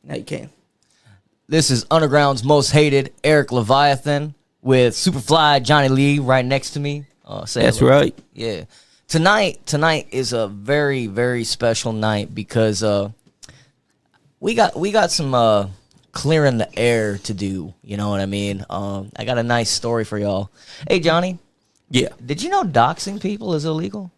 Now you can. This is Underground's most hated, Erik Leviathan, with Superfly Johnny Lee right next to me. That's right. Yeah. Tonight is a very, very special night because we got some clearing the air to do. You know what I mean? I got a nice story for y'all. Hey, Johnny. Yeah. Did you know doxing people is illegal?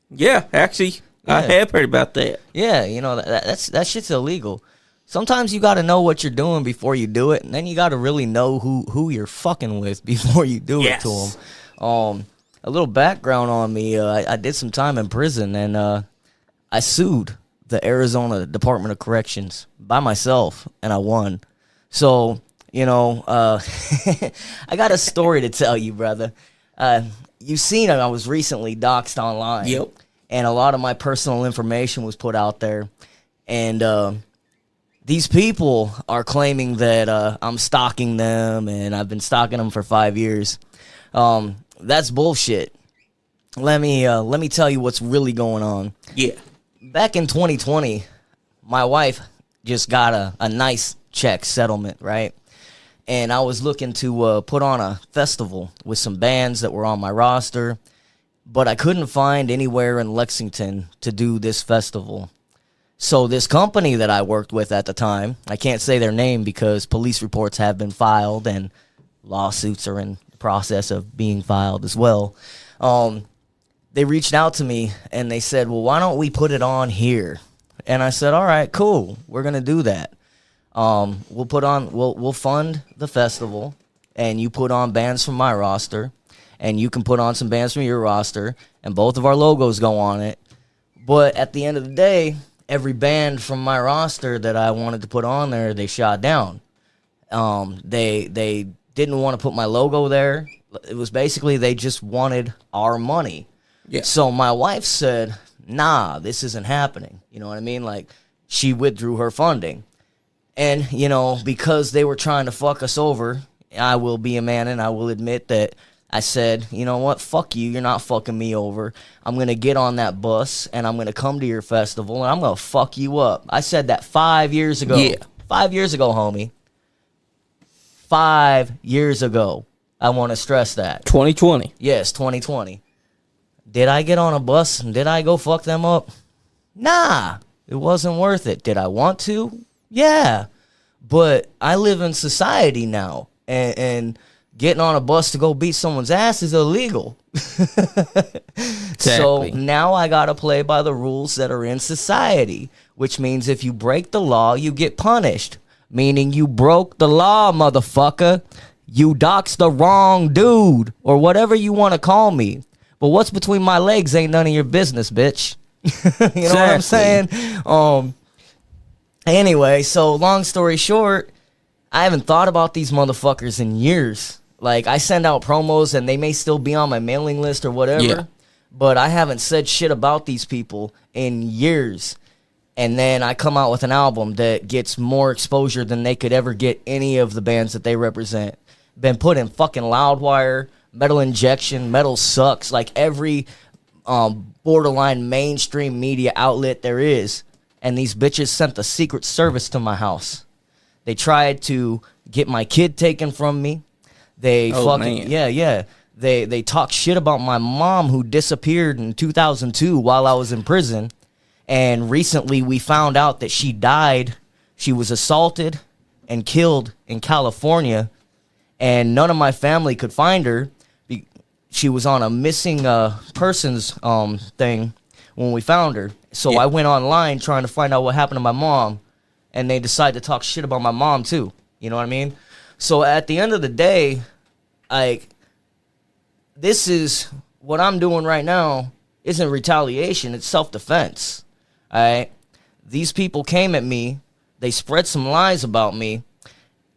Yeah, actually, I have heard about that. Yeah, you know that shit's illegal. Sometimes you got to know what you're doing before you do it, and then you got to really know who you're fucking with before you do it to them. A little background on me: I did some time in prison, and I sued the Arizona Department of Corrections by myself, and I won. So you know, I got a story to tell you, brother. You've seen it. I was recently doxed online. Yep. And a lot of my personal information was put out there. And these people are claiming that I'm stalking them, and I've been stalking them for 5 years. That's bullshit. Let me tell you what's really going on. Yeah. Back in 2020, my wife just got a nice check settlement, right? And I was looking to put on a festival with some bands that were on my roster, but I couldn't find anywhere in Lexington to do this festival. So this company that I worked with at the time, I can't say their name because police reports have been filed and lawsuits are in the process of being filed as well. They reached out to me and they said, well, why don't we put it on here? And I said, all right, cool. We're going to do that. We'll fund the festival, and you put on bands from my roster, and you can put on some bands from your roster, and both of our logos go on it. But at the end of the day, every band from my roster that I wanted to put on there, they shot down. They didn't want to put my logo there. It was basically they just wanted our money. Yeah. So my wife said, nah, this isn't happening. You know what I mean? Like, she withdrew her funding. And, you know, because they were trying to fuck us over, I will be a man and I will admit that I said, you know what, fuck you, you're not fucking me over. I'm going to get on that bus and I'm going to come to your festival and I'm going to fuck you up. I said that 5 years ago. Yeah. 5 years ago, homie. 5 years ago. I want to stress that. 2020. Yes, 2020. Did I get on a bus and did I go fuck them up? Nah, it wasn't worth it. Did I want to? Yeah, but I live in society now, and getting on a bus to go beat someone's ass is illegal. Exactly. So now I gotta play by the rules that are in society, which means if you break the law, you get punished. Meaning you broke the law, motherfucker. You doxed the wrong dude, or whatever you want to call me. But what's between my legs ain't none of your business, bitch. You know what I'm saying? Anyway, so long story short, I haven't thought about these motherfuckers in years. Like, I send out promos and they may still be on my mailing list or whatever, yeah. But I haven't said shit about these people in years. And then I come out with an album that gets more exposure than they could ever get any of the bands that they represent. Been put in fucking Loudwire, Metal Injection, Metal Sucks, like every borderline mainstream media outlet there is. And these bitches sent the Secret Service to my house. They tried to get my kid taken from me. They man. Yeah. They talk shit about my mom who disappeared in 2002 while I was in prison. And recently we found out that she died. She was assaulted and killed in California. And none of my family could find her. She was on a missing persons thing when we found her. So yeah. I went online trying to find out what happened to my mom, and they decided to talk shit about my mom too. You know what I mean? So at the end of the day, like, this is what I'm doing right now isn't retaliation, it's self-defense. All right? These people came at me, they spread some lies about me.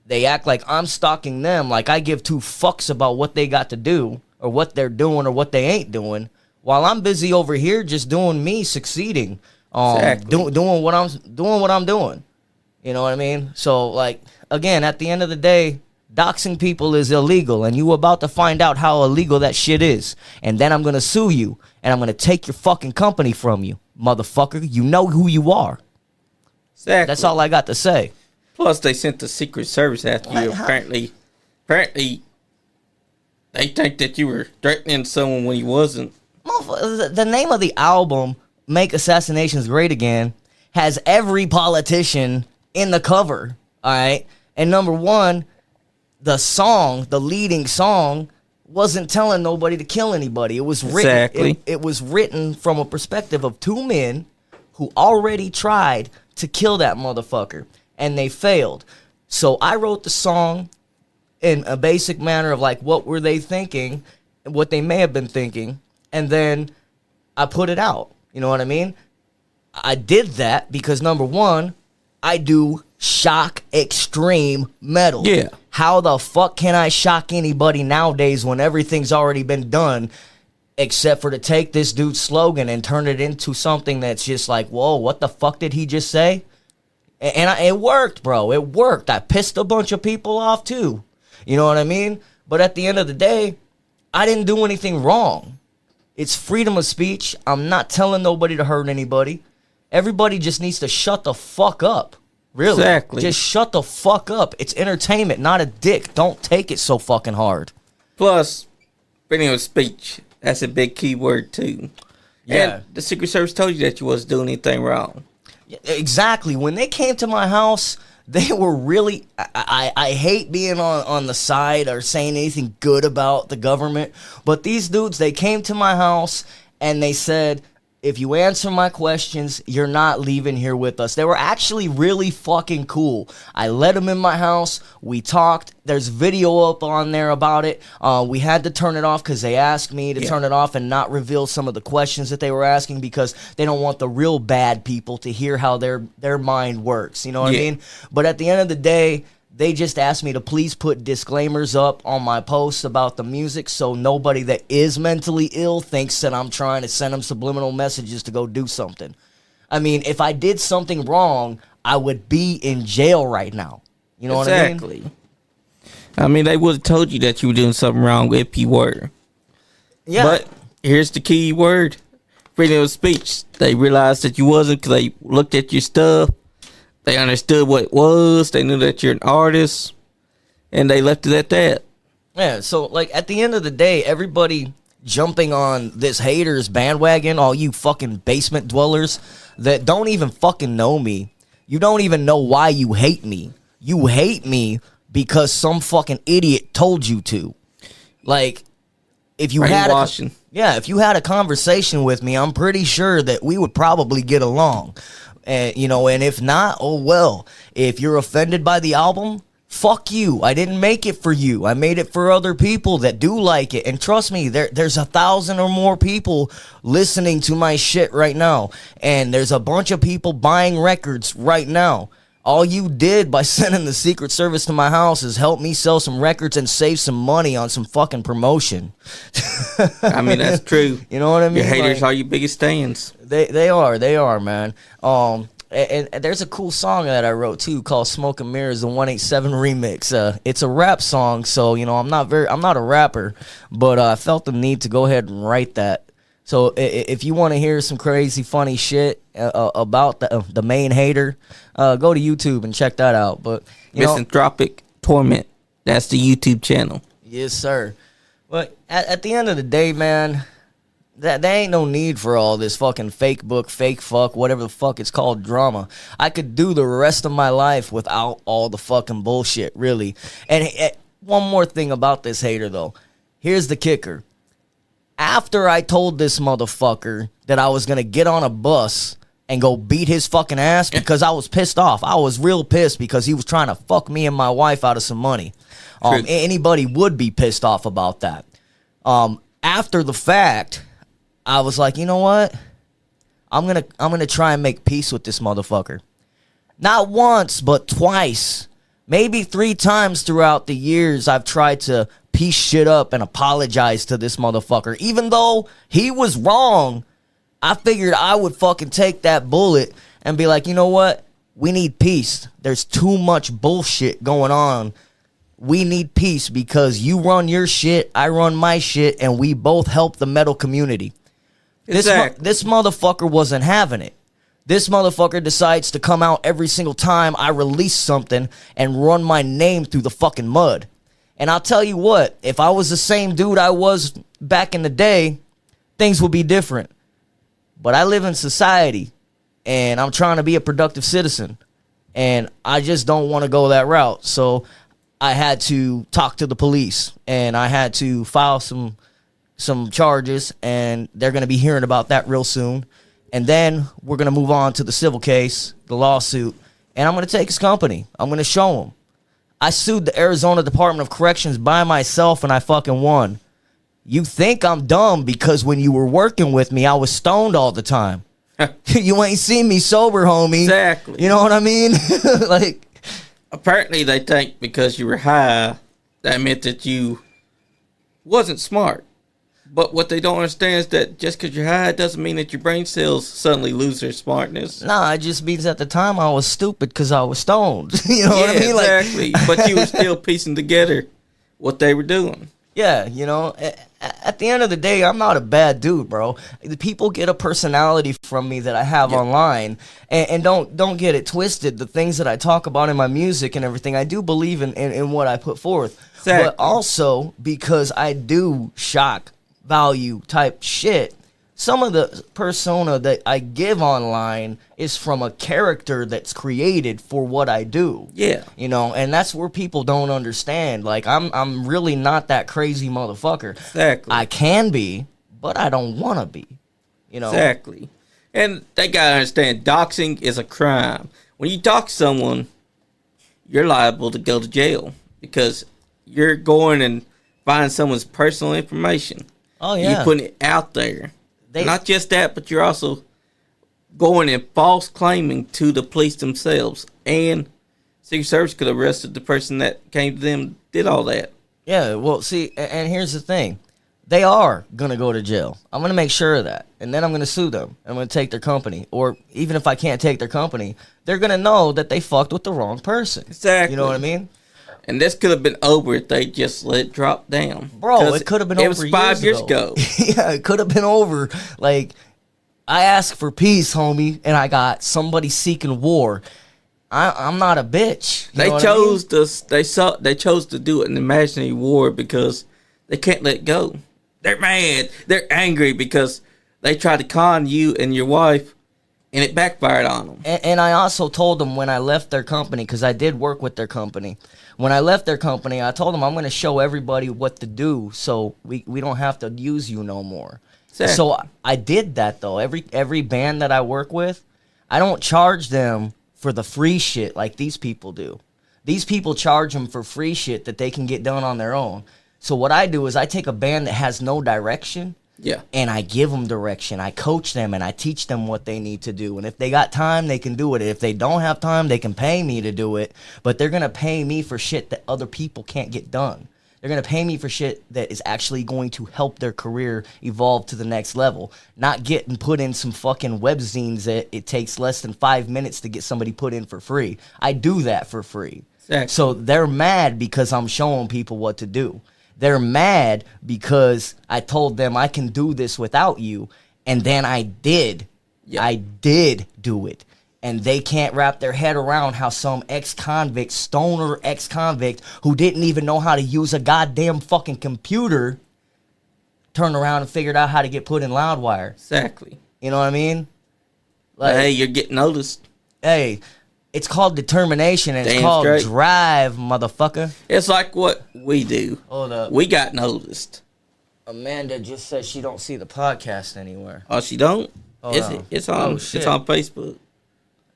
They act like I'm stalking them, like I give two fucks about what they got to do or what they're doing or what they ain't doing. While I'm busy over here just doing me, succeeding, Exactly. doing what I'm doing. You know what I mean? So, like, again, at the end of the day, doxing people is illegal, and you about to find out how illegal that shit is. And then I'm going to sue you, and I'm going to take your fucking company from you, motherfucker. You know who you are. Exactly. That's all I got to say. Plus, they sent the Secret Service after you. Apparently, they think that you were threatening someone when you wasn't. The name of the album, Make Assassinations Great Again, has every politician in the cover, all right? And number one, the leading song, wasn't telling nobody to kill anybody. It was written. Exactly. It was written from a perspective of two men who already tried to kill that motherfucker, and they failed. So I wrote the song in a basic manner of like, what were they thinking, what they may have been thinking, and then I put it out. You know what I mean? I did that because, number one, I do shock extreme metal. Yeah. How the fuck can I shock anybody nowadays when everything's already been done, except for to take this dude's slogan and turn it into something that's just like, whoa, what the fuck did he just say? And it worked, bro. It worked. I pissed a bunch of people off too. You know what I mean? But at the end of the day, I didn't do anything wrong. It's freedom of speech. I'm not telling nobody to hurt anybody. Everybody just needs to shut the fuck up. Really. Exactly. Just shut the fuck up. It's entertainment, not a dick. Don't take it so fucking hard. Plus, freedom of speech. That's a big key word, too. Yeah. And the Secret Service told you that you wasn't doing anything wrong. Exactly. When they came to my house, they were really... I hate being on the side or saying anything good about the government, but these dudes, they came to my house and they said, if you answer my questions, you're not leaving here with us. They were actually really fucking cool. I let them in my house. We talked. There's video up on there about it. We had to turn it off because they asked me to turn it off and not reveal some of the questions that they were asking because they don't want the real bad people to hear how their mind works. You know what I mean? But at the end of the day, they just asked me to please put disclaimers up on my posts about the music so nobody that is mentally ill thinks that I'm trying to send them subliminal messages to go do something. I mean, if I did something wrong, I would be in jail right now. You know what I mean? Exactly. I mean, they would have told you that you were doing something wrong if you were. Yeah. But here's the key word. Freedom of speech. They realized that you wasn't because they looked at your stuff. They understood what it was. They knew that you're an artist. And they left it at that. Yeah, so, like, at the end of the day, everybody jumping on this haters bandwagon, all you fucking basement dwellers that don't even fucking know me. You don't even know why you hate me. You hate me because some fucking idiot told you to. Like, if you had if you had a conversation with me, I'm pretty sure that we would probably get along. And, you know, and if not, oh well. If you're offended by the album, fuck you. I didn't make it for you. I made it for other people that do like it. And trust me, there's 1,000 or more people listening to my shit right now. And there's a bunch of people buying records right now. All you did by sending the Secret Service to my house is help me sell some records and save some money on some fucking promotion. I mean, that's true. You know what I mean? Your haters are your biggest fans. They are, man. And there's a cool song that I wrote too called "Smoke and Mirrors," the 187 remix. It's a rap song, so you know I'm not a rapper, but I felt the need to go ahead and write that. So if you want to hear some crazy, funny shit about the main hater, go to YouTube and check that out. But Misanthropic Torment, that's the YouTube channel. Yes, sir. But at the end of the day, man, there ain't no need for all this fucking fake book, fake fuck, whatever the fuck it's called, drama. I could do the rest of my life without all the fucking bullshit, really. And one more thing about this hater, though. Here's the kicker. After I told this motherfucker that I was going to get on a bus and go beat his fucking ass because I was pissed off. I was real pissed because he was trying to fuck me and my wife out of some money. Anybody would be pissed off about that. After the fact, I was like, you know what? I'm gonna try and make peace with this motherfucker. Not once, but twice. Maybe 3 times throughout the years, I've tried to piece shit up and apologize to this motherfucker. Even though he was wrong, I figured I would fucking take that bullet and be like, you know what? We need peace. There's too much bullshit going on. We need peace because you run your shit, I run my shit, and we both help the metal community. This motherfucker wasn't having it. This motherfucker decides to come out every single time I release something and run my name through the fucking mud. And I'll tell you what, if I was the same dude I was back in the day, things would be different. But I live in society, and I'm trying to be a productive citizen, and I just don't want to go that route. So I had to talk to the police, and I had to file some charges, and they're going to be hearing about that real soon. And then we're going to move on to the civil case, the lawsuit, and I'm going to take his company. I'm going to show him. I sued the Arizona Department of Corrections by myself, and I fucking won. You think I'm dumb because when you were working with me, I was stoned all the time. You ain't seen me sober, homie. Exactly. You know what I mean? Like, apparently they think because you were high, that meant that you wasn't smart. But what they don't understand is that just because you're high doesn't mean that your brain cells suddenly lose their smartness. Nah, it just means at the time I was stupid because I was stoned. You know what I mean? Exactly. But you were still piecing together what they were doing. Yeah, you know, at the end of the day, I'm not a bad dude, bro. People get a personality from me that I have online, and don't get it twisted. The things that I talk about in my music and everything, I do believe in what I put forth. Exactly. But also because I do shock value type shit, some of the persona that I give online is from a character that's created for what I do. Yeah. You know, and that's where people don't understand. Like, I'm really not that crazy motherfucker. Exactly. I can be, but I don't want to be. You know? Exactly. And they got to understand, doxing is a crime. When you dox someone, you're liable to go to jail because you're going and finding someone's personal information. Oh, yeah. You're putting it out there. Not just that, but you're also going and false claiming to the police themselves. And Secret Service could have arrested the person that came to them, did all that. Yeah, well, see, and here's the thing. They are going to go to jail. I'm going to make sure of that. And then I'm going to sue them. I'm going to take their company. Or even if I can't take their company, they're going to know that they fucked with the wrong person. Exactly. You know what I mean? And this could have been over if they just let it drop down. Bro, it could have been over. It was 5 years ago. Yeah, it could have been over. Like, I asked for peace, homie, and I got somebody seeking war. I'm not a bitch. They chose to do an imaginary war because they can't let go. They're mad. They're angry because they tried to con you and your wife, and it backfired on them. And I also told them when I left their company, because I did work with their company. When I left their company, I told them I'm going to show everybody what to do so we don't have to use you no more. Exactly. So I did that, though. Every band that I work with, I don't charge them for the free shit like these people do. These people charge them for free shit that they can get done on their own. So what I do is I take a band that has no direction, and I give them direction. I coach them, and I teach them what they need to do. And if they got time, they can do it. If they don't have time, they can pay me to do it. But they're going to pay me for shit that other people can't get done. They're going to pay me for shit that is actually going to help their career evolve to the next level. Not getting put in some fucking web zines that it takes less than 5 minutes to get somebody put in for free. I do that for free. Exactly. So they're mad because I'm showing people what to do. They're mad because I told them I can do this without you, and then I did. Yep. I did do it. And they can't wrap their head around how some ex-convict, stoner ex-convict, who didn't even know how to use a goddamn fucking computer, turned around and figured out how to get put in Loudwire. Exactly. You know what I mean? Like, hey, you're getting noticed. Hey, it's called determination, and it's called drive, motherfucker. It's like what we do. Hold up. We got noticed. Amanda just said she don't see the podcast anywhere. Oh, she don't? It's on Facebook.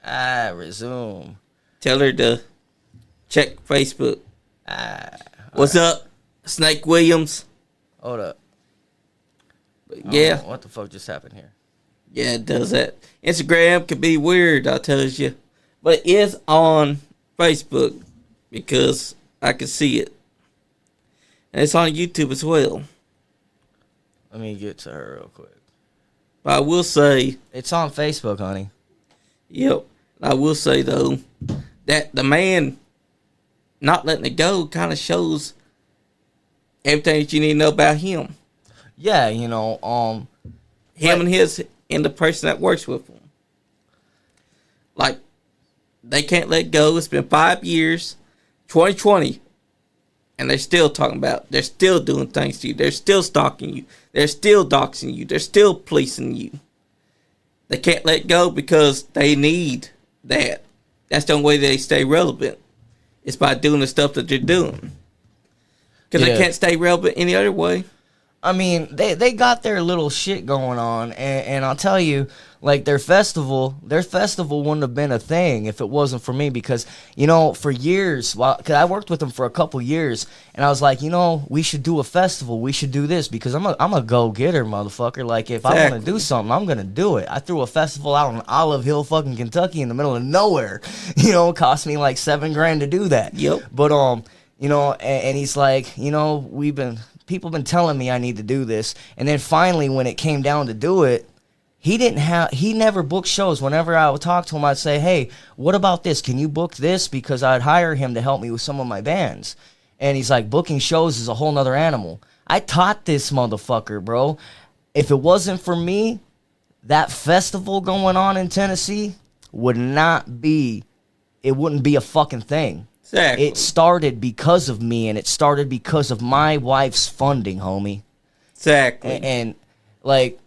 Resume. Tell her to check Facebook. What's up, Snake Williams? Hold up. But yeah. What the fuck just happened here? Yeah, it does that. Instagram can be weird, I tell you. But it is on Facebook because I can see it. And it's on YouTube as well. Let me get to her real quick. But I will say... It's on Facebook, honey. Yep. I will say, though, that the man not letting it go kind of shows everything that you need to know about him. Yeah, you know, him and the person that works with him. Like, they can't let go. It's been 5 years, 2020, and they're still talking about, they're still doing things to you. They're still stalking you. They're still doxing you. They're still policing you. They can't let go because they need that. That's the only way they stay relevant. It's by doing the stuff that they're doing. Because they can't stay relevant any other way. I mean, they got their little shit going on, and I'll tell you, like, their festival wouldn't have been a thing if it wasn't for me, because, you know, for years, cause I worked with them for a couple years, and I was like, you know, we should do a festival, we should do this, because I'm a go-getter, motherfucker. Like, if I want to do something, I'm gonna do it. I threw a festival out on Olive Hill, fucking Kentucky, in the middle of nowhere. You know, it cost me like $7,000 to do that. Yep. But you know, and he's like, you know, people been telling me I need to do this, and then finally when it came down to do it, he never booked shows. Whenever I would talk to him, I'd say, hey, what about this? Can you book this? Because I'd hire him to help me with some of my bands. And he's like, booking shows is a whole nother animal. I taught this motherfucker, bro. If it wasn't for me, that festival going on in Tennessee wouldn't be a fucking thing. Exactly. It started because of me, and it started because of my wife's funding, homie. Exactly. And like,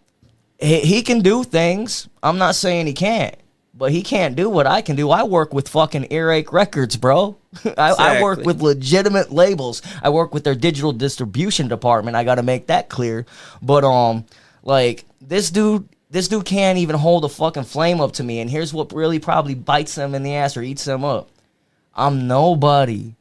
he can do things. I'm not saying he can't, but he can't do what I can do. I work with fucking Erik Records, bro. I work with legitimate labels. I work with their digital distribution department. I got to make that clear. But like, this dude can't even hold a fucking flame up to me. And here's what really probably bites them in the ass or eats them up. I'm nobody.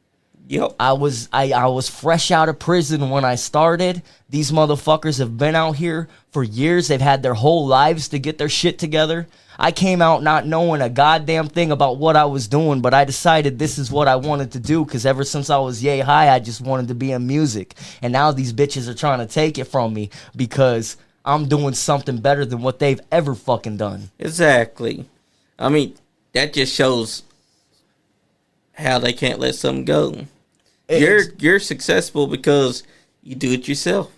Yep. I was fresh out of prison when I started. These motherfuckers have been out here for years. They've had their whole lives to get their shit together. I came out not knowing a goddamn thing about what I was doing, but I decided this is what I wanted to do, because ever since I was yay high, I just wanted to be in music. And now these bitches are trying to take it from me because I'm doing something better than what they've ever fucking done. Exactly. I mean, that just shows how they can't let something go. You're successful because you do it yourself.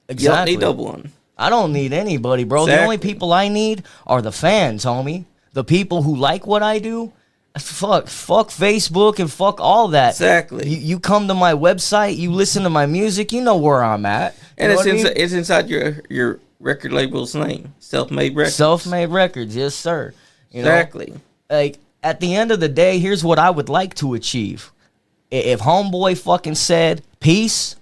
Exactly. You don't need no one. I don't need anybody, bro. Exactly. The only people I need are the fans, homie. The people who like what I do. Fuck Facebook and fuck all that. Exactly. You come to my website, you listen to my music, you know where I'm at. And it's inside your record label's name, Self-Made Records. Self-Made Records, yes, sir. Exactly. Like, at the end of the day, here's what I would like to achieve. If homeboy fucking said peace,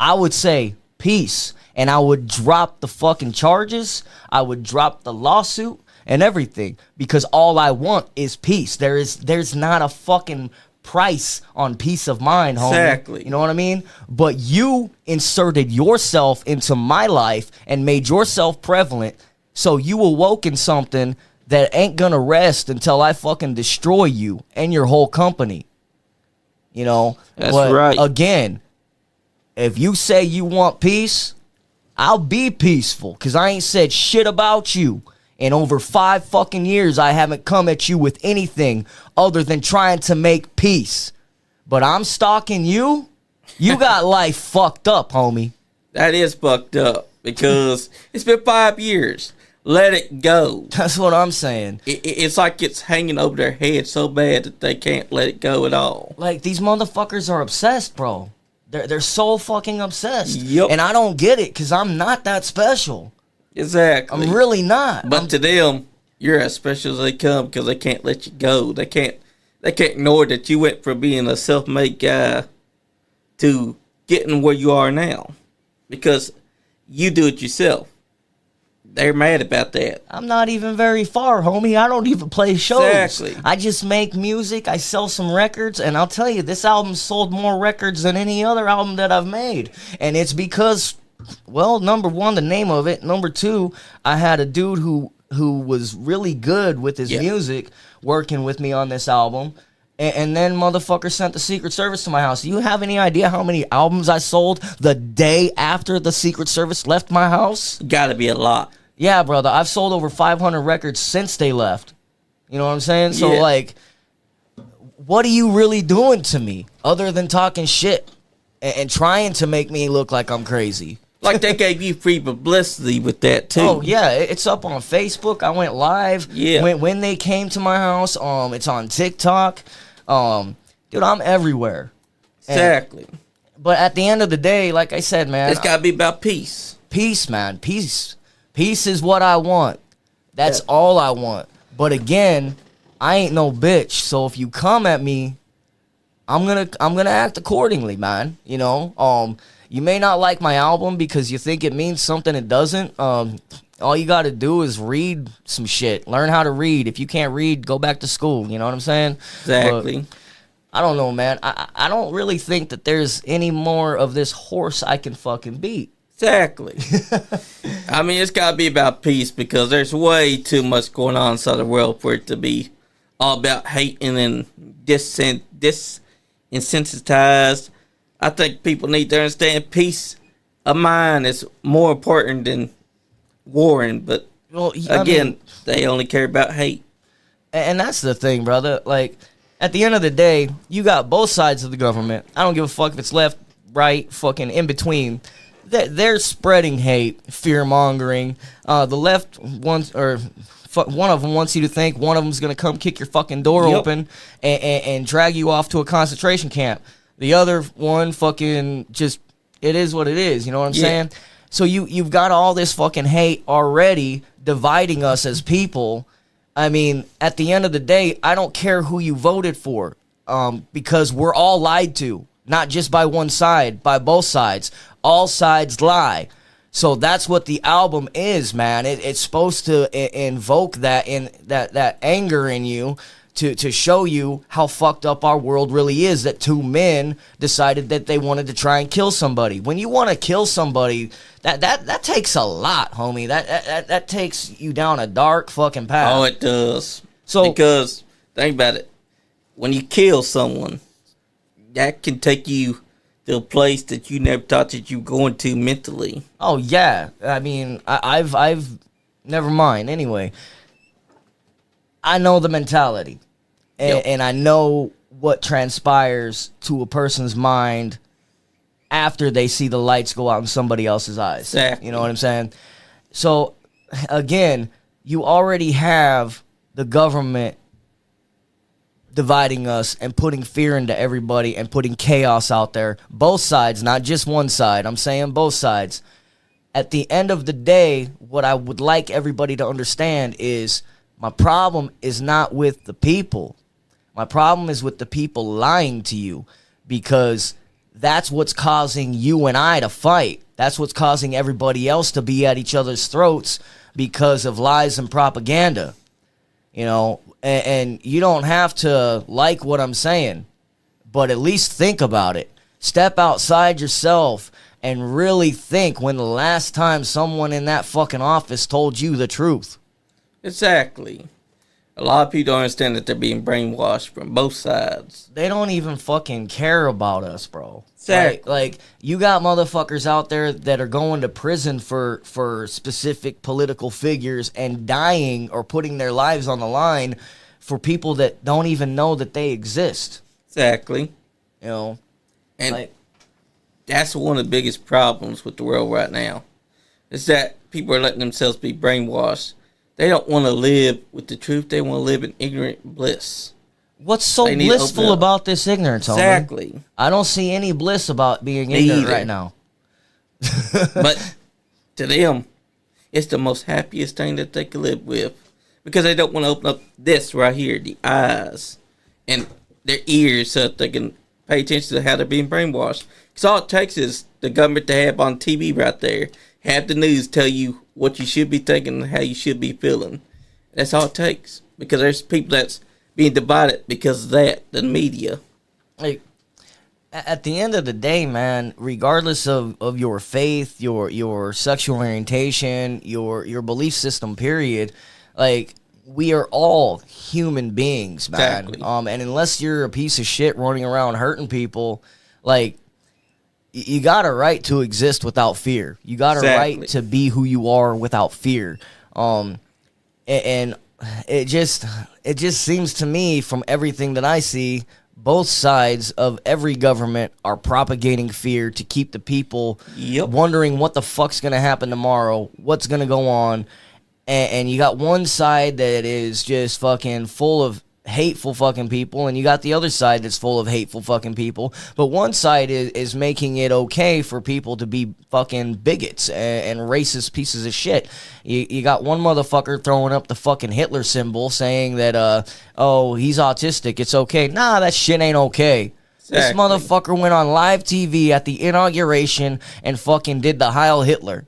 I would say peace. And I would drop the fucking charges. I would drop the lawsuit and everything. Because all I want is peace. There's not a fucking price on peace of mind, homie. Exactly. You know what I mean? But you inserted yourself into my life and made yourself prevalent. So you awoke in something that ain't gonna rest until I fucking destroy you and your whole company. You know? That's right. Again, if you say you want peace, I'll be peaceful, because I ain't said shit about you. In over 5 fucking years, I haven't come at you with anything other than trying to make peace. But I'm stalking you? You got life fucked up, homie. That is fucked up, because it's been 5 years. Let it go. That's what I'm saying. It's like it's hanging over their head so bad that they can't let it go at all. Like, these motherfuckers are obsessed, bro. They're so fucking obsessed. Yep. And I don't get it, because I'm not that special. Exactly. I'm really not. But to them, you're as special as they come, because they can't let you go. They can't ignore that you went from being a self-made guy to getting where you are now, because you do it yourself. They're mad about that. I'm not even very far, homie. I don't even play shows. Exactly. I just make music. I sell some records. And I'll tell you, this album sold more records than any other album that I've made. And it's because, well, number one, the name of it. Number two, I had a dude who was really good with his music working with me on this album. And then motherfucker sent the Secret Service to my house. Do you have any idea how many albums I sold the day after the Secret Service left my house? Gotta be a lot. Yeah, brother. I've sold over 500 records since they left. You know what I'm saying? So, like, what are you really doing to me other than talking shit and trying to make me look like I'm crazy? Like they gave you free publicity with that too. Oh yeah, it's up on Facebook. I went live. Yeah. When they came to my house. It's on TikTok. Dude, I'm everywhere. Exactly. But at the end of the day, like I said, man, It's gotta be about peace. Peace, man. Peace is what I want. That's all I want. But again, I ain't no bitch. So if you come at me, I'm gonna act accordingly, man. You know, you may not like my album because you think it means something it doesn't. All you got to do is read some shit. Learn how to read. If you can't read, go back to school. You know what I'm saying? Exactly. But I don't know, man. I don't really think that there's any more of this horse I can fucking beat. Exactly. I mean, it's got to be about peace because there's way too much going on inside the world for it to be all about hating and desensitized. I think people need to understand peace of mind is more important than warring. But Well, again, they only care about hate. And that's the thing, brother. Like, at the end of the day, you got both sides of the government. I don't give a fuck if it's left, right, fucking in between. They're spreading hate, fear-mongering. The left wants, or one of them wants you to think one of them's going to come kick your fucking door open and drag you off to a concentration camp. The other one fucking just, it is what it is, you know what I'm saying? So you've got all this fucking hate already dividing us as people. I mean, at the end of the day, I don't care who you voted for, because we're all lied to, not just by one side, by both sides. All sides lie. So that's what the album is, man. It's supposed to invoke that anger in you to show you how fucked up our world really is, that two men decided that they wanted to try and kill somebody. When you want to kill somebody, that takes a lot, homie. That takes you down a dark fucking path. Oh, it does. So, because think about it. When you kill someone, that can take you to a place that you never thought that you were going to mentally. oh yeah, I mean, I've never mind. Anyway, I know the mentality, and I know what transpires to a person's mind after they see the lights go out in somebody else's eyes. Exactly. You know what I'm saying? So, again, you already have the government dividing us and putting fear into everybody and putting chaos out there. Both sides, not just one side. I'm saying both sides. At the end of the day, what I would like everybody to understand is my problem is not with the people. My problem is with the people lying to you, because that's what's causing you and I to fight. That's what's causing everybody else to be at each other's throats because of lies and propaganda. You know, and you don't have to like what I'm saying, but at least think about it. Step outside yourself and really think when the last time someone in that fucking office told you the truth. Exactly. A lot of people don't understand that they're being brainwashed from both sides. They don't even fucking care about us, bro. Exactly. Like you got motherfuckers out there that are going to prison for specific political figures and dying or putting their lives on the line for people that don't even know that they exist. Exactly. You know? And that's one of the biggest problems with the world right now, is that people are letting themselves be brainwashed. They don't want to live with the truth. They want to live in ignorant bliss. What's so blissful about this ignorance, homie? Exactly. I don't see any bliss about being ignorant right now. But to them, it's the most happiest thing that they can live with, because they don't want to open up this right here, the eyes and their ears, so that they can pay attention to how they're being brainwashed. Because all it takes is the government to have on TV right there, have the news tell you what you should be thinking and how you should be feeling. That's all it takes. Because there's people that's being divided because of that, the media. Like, at the end of the day, man, regardless of your faith, your sexual orientation, your belief system, period, like, we are all human beings, man. Exactly. And unless you're a piece of shit running around hurting people, like, you got a right to exist without fear. You got a right to be who you are without fear. And it just seems to me, from everything that I see, both sides of every government are propagating fear to keep the people wondering what the fuck's going to happen tomorrow, what's going to go on. And you got one side that is just fucking full of hateful fucking people, and you got the other side that's full of hateful fucking people. But one side is making it okay for people to be fucking bigots and racist pieces of shit. You got one motherfucker throwing up the fucking Hitler symbol saying that, oh, he's autistic, it's okay. Nah, that shit ain't okay. Exactly. This motherfucker went on live TV at the inauguration and fucking did the Heil Hitler.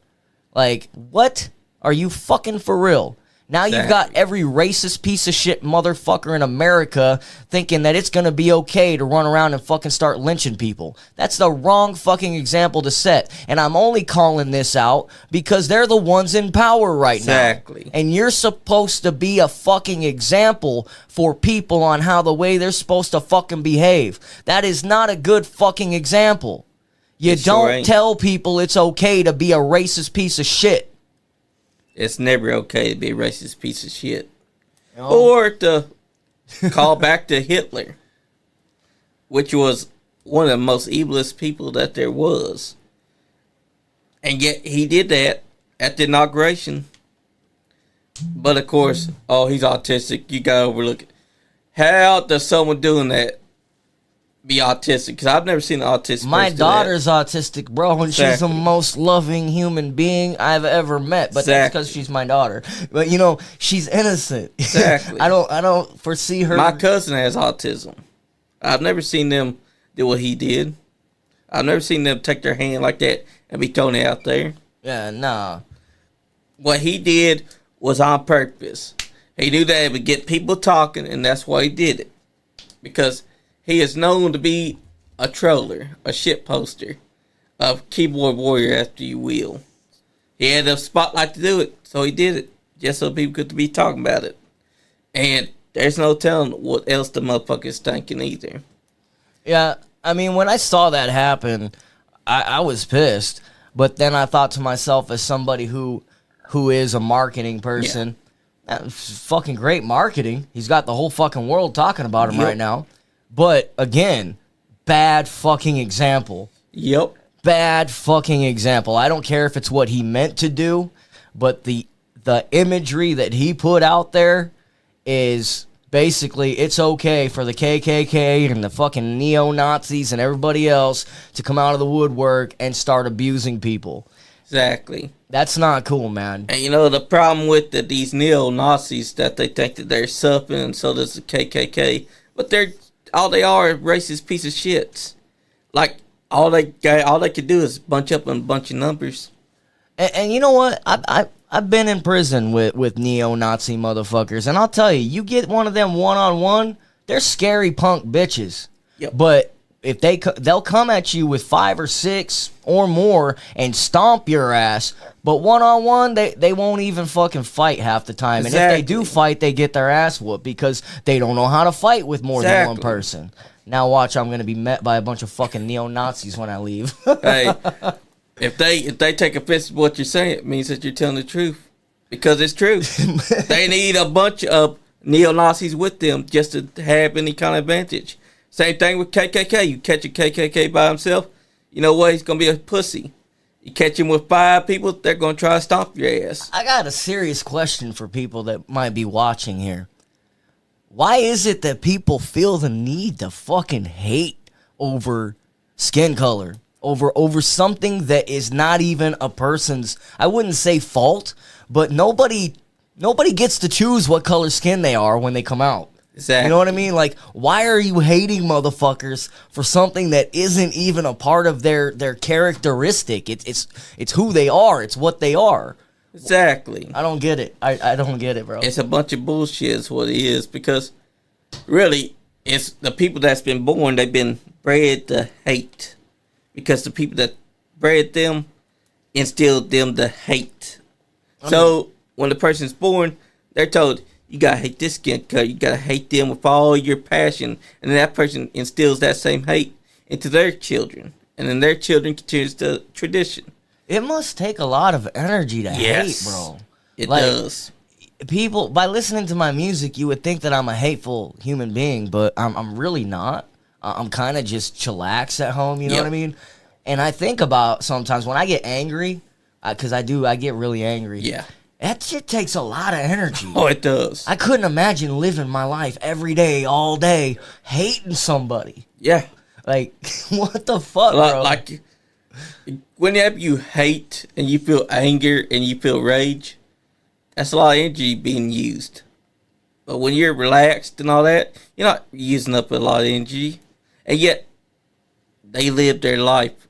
Like, what? Are you fucking for real? Now you've got every racist piece of shit motherfucker in America thinking that it's going to be okay to run around and fucking start lynching people. That's the wrong fucking example to set. And I'm only calling this out because they're the ones in power right now. And you're supposed to be a fucking example for people on how the way they're supposed to fucking behave. That is not a good fucking example. You don't tell people it's okay to be a racist piece of shit. It's never okay to be a racist piece of shit. Or to call back to Hitler, which was one of the most evilest people that there was. And yet he did that at the inauguration. But of course, oh, he's autistic. You gotta overlook it. How does someone doing that be autistic? Because I've never seen an autistic person. My daughter's autistic, bro, and she's the most loving human being I've ever met. But that's because she's my daughter. But you know, she's innocent. Exactly. I don't foresee her. My cousin has autism. I've never seen them do what he did. I've never seen them take their hand like that and be throwing it out there. Yeah, nah. What he did was on purpose. He knew that it would get people talking, and that's why he did it. Because he is known to be a troller, a shit poster, a keyboard warrior, after you will. He had a spotlight to do it, so he did it, just so people could be talking about it. And there's no telling what else the motherfucker's thinking either. Yeah, I mean, when I saw that happen, I was pissed. But then I thought to myself, as somebody who is a marketing person, that's fucking great marketing. He's got the whole fucking world talking about him right now. But, again, bad fucking example. Yep. Bad fucking example. I don't care if it's what he meant to do, but the imagery that he put out there is basically, it's okay for the KKK and the fucking neo-Nazis and everybody else to come out of the woodwork and start abusing people. Exactly. That's not cool, man. And you know, the problem with these neo-Nazis, that they think that they're something, and so does the KKK, but all they are racist piece of shits. Like, all they could do is bunch up a bunch of numbers. And you know what? I've been in prison with neo-Nazi motherfuckers, and I'll tell you, you get one of them one-on-one, they're scary punk bitches. Yep. But if they'll come at you with 5 or 6 or more and stomp your ass, but one-on-one, they won't even fucking fight half the time. Exactly. And if they do fight, they get their ass whooped because they don't know how to fight with more than one person. Now watch, I'm going to be met by a bunch of fucking neo-Nazis when I leave. Hey, if they take offense to what you're saying, it means that you're telling the truth. Because it's true. They need a bunch of neo-Nazis with them just to have any kind of advantage. Same thing with KKK. You catch a KKK by himself, you know what? He's going to be a pussy. You catch him with 5 people, they're going to try to stomp your ass. I got a serious question for people that might be watching here. Why is it that people feel the need to fucking hate over skin color? Over something that is not even a person's, I wouldn't say fault, but nobody gets to choose what color skin they are when they come out. Exactly. You know what I mean? Like, why are you hating motherfuckers for something that isn't even a part of their characteristic? It's who they are. It's what they are. Exactly. I don't get it. I don't get it, bro. It's a bunch of bullshit is what it is, because really, it's the people that's been born, they've been bred to hate. Because the people that bred them instilled them to hate. So when the person's born, they're told, you gotta hate this skin color, you gotta hate them with all your passion, and then that person instills that same hate into their children, and then their children continues the tradition. It must take a lot of energy to hate, bro. It does. People, by listening to my music, you would think that I'm a hateful human being, but I'm really not. I'm kind of just chillax at home, you know Yep. what I mean? And I think about sometimes when I get angry, because I get really angry. Yeah. That shit takes a lot of energy. Oh, it does. I couldn't imagine living my life every day, all day, hating somebody. Yeah. Like, what the fuck, bro? Like, whenever you hate and you feel anger and you feel rage, that's a lot of energy being used. But when you're relaxed and all that, you're not using up a lot of energy. And yet, they live their life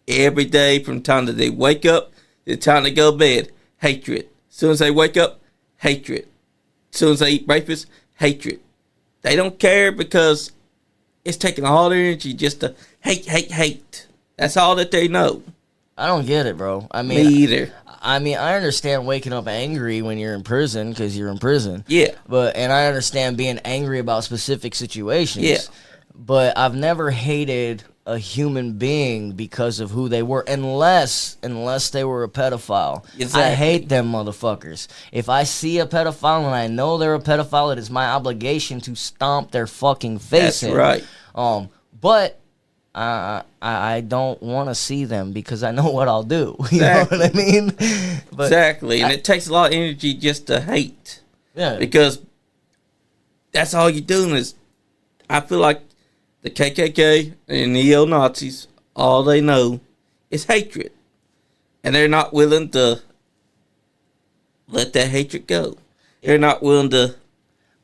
every day from the time that they wake up to the time they go to bed. Hatred. As soon as they wake up, hatred. As soon as they eat breakfast, hatred. They don't care because it's taking all their energy just to hate. That's all that they know. I don't get it, bro. I Me mean, either. I understand waking up angry when you're in prison because you're in prison. Yeah. And I understand being angry about specific situations. Yeah. But I've never hated a human being because of who they were, unless they were a pedophile. Exactly. I hate them motherfuckers. If I see a pedophile and I know they're a pedophile, it is my obligation to stomp their fucking face in. That's right. But I don't want to see them because I know what I'll do. You know what I mean? But Exactly. And it takes a lot of energy just to hate. yeah, Because that's all you're doing is, I feel like the KKK and neo-Nazis, all they know is hatred. And they're not willing to let that hatred go. They're not willing to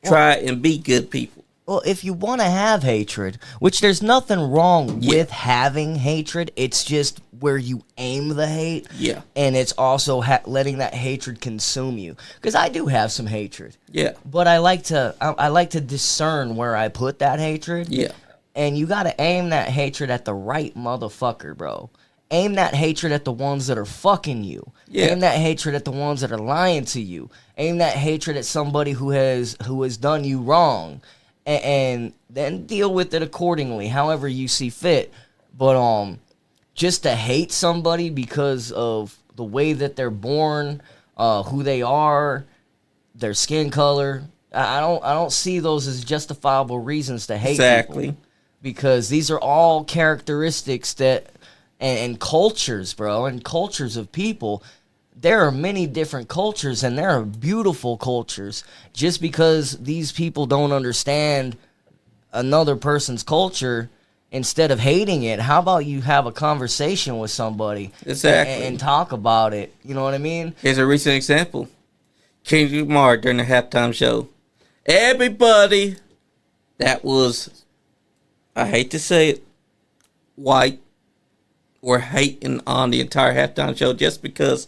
try and be good people. well, if you want to have hatred, which there's nothing wrong with having hatred, it's just where you aim the hate. Yeah. And it's also letting that hatred consume you. Because I do have some hatred. Yeah. But I like to discern where I put that hatred. Yeah. And you got to aim that hatred at the right motherfucker, bro. Aim that hatred at the ones that are fucking you. Yeah. Aim that hatred at the ones that are lying to you. Aim that hatred at somebody who has done you wrong. And then deal with it accordingly, however you see fit. But just to hate somebody because of the way that they're born, who they are, their skin color, I don't see those as justifiable reasons to hate Exactly. people. Because these are all characteristics that, and cultures, bro, and cultures of people. There are many different cultures, and there are beautiful cultures. Just because these people don't understand another person's culture, instead of hating it, how about you have a conversation with somebody Exactly. and talk about it? You know what I mean? Here's a recent example. Kendrick Lamar during the halftime show. Everybody that was, I hate to say it, white, were hating on the entire halftime show just because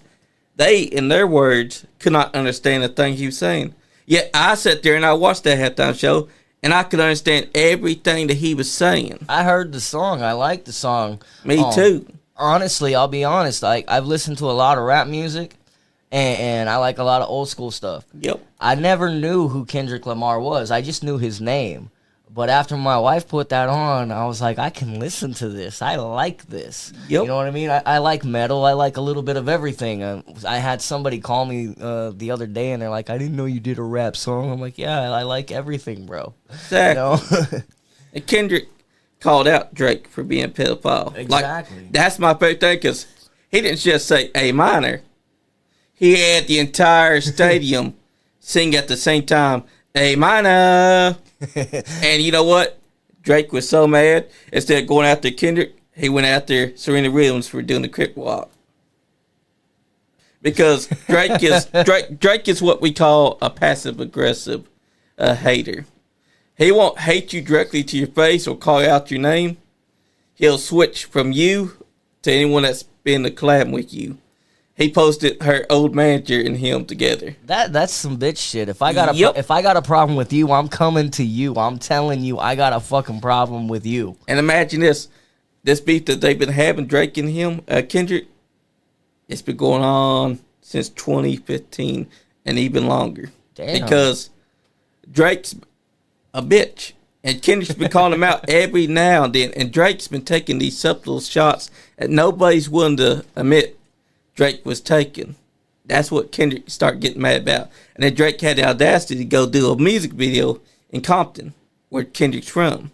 they, in their words, could not understand the thing he was saying. Yet I sat there and I watched that halftime show and I could understand everything that he was saying. I heard the song. I like the song. Me too. Honestly, I'll be honest. I've listened to a lot of rap music, and I like a lot of old school stuff. Yep. I never knew who Kendrick Lamar was. I just knew his name. But after my wife put that on, I was like, I can listen to this. I like this. Yep. You know what I mean? I like metal. I like a little bit of everything. I had somebody call me the other day, and they're like, I didn't know you did a rap song. I'm like, yeah, I like everything, bro. Exactly. You know? And Kendrick called out Drake for being a pedophile. Exactly. Like, that's my favorite thing because he didn't just say A minor. He had the entire stadium sing at the same time, A minor. And you know what? Drake was so mad. Instead of going after Kendrick, he went after Serena Williams for doing the crip walk. Because Drake is what we call a passive aggressive hater. He won't hate you directly to your face or call out your name. He'll switch from you to anyone that's been a collab with you. He posted her old manager and him together. That's some bitch shit. If I got a problem with you, I'm coming to you. I'm telling you, I got a fucking problem with you. And imagine this beef that they've been having, Drake and him, Kendrick. It's been going on since 2015 and even longer. Damn. Because Drake's a bitch. And Kendrick's been calling him out every now and then. And Drake's been taking these subtle shots that nobody's willing to admit Drake was taking. That's what Kendrick started getting mad about. And then Drake had the audacity to go do a music video in Compton, where Kendrick's from.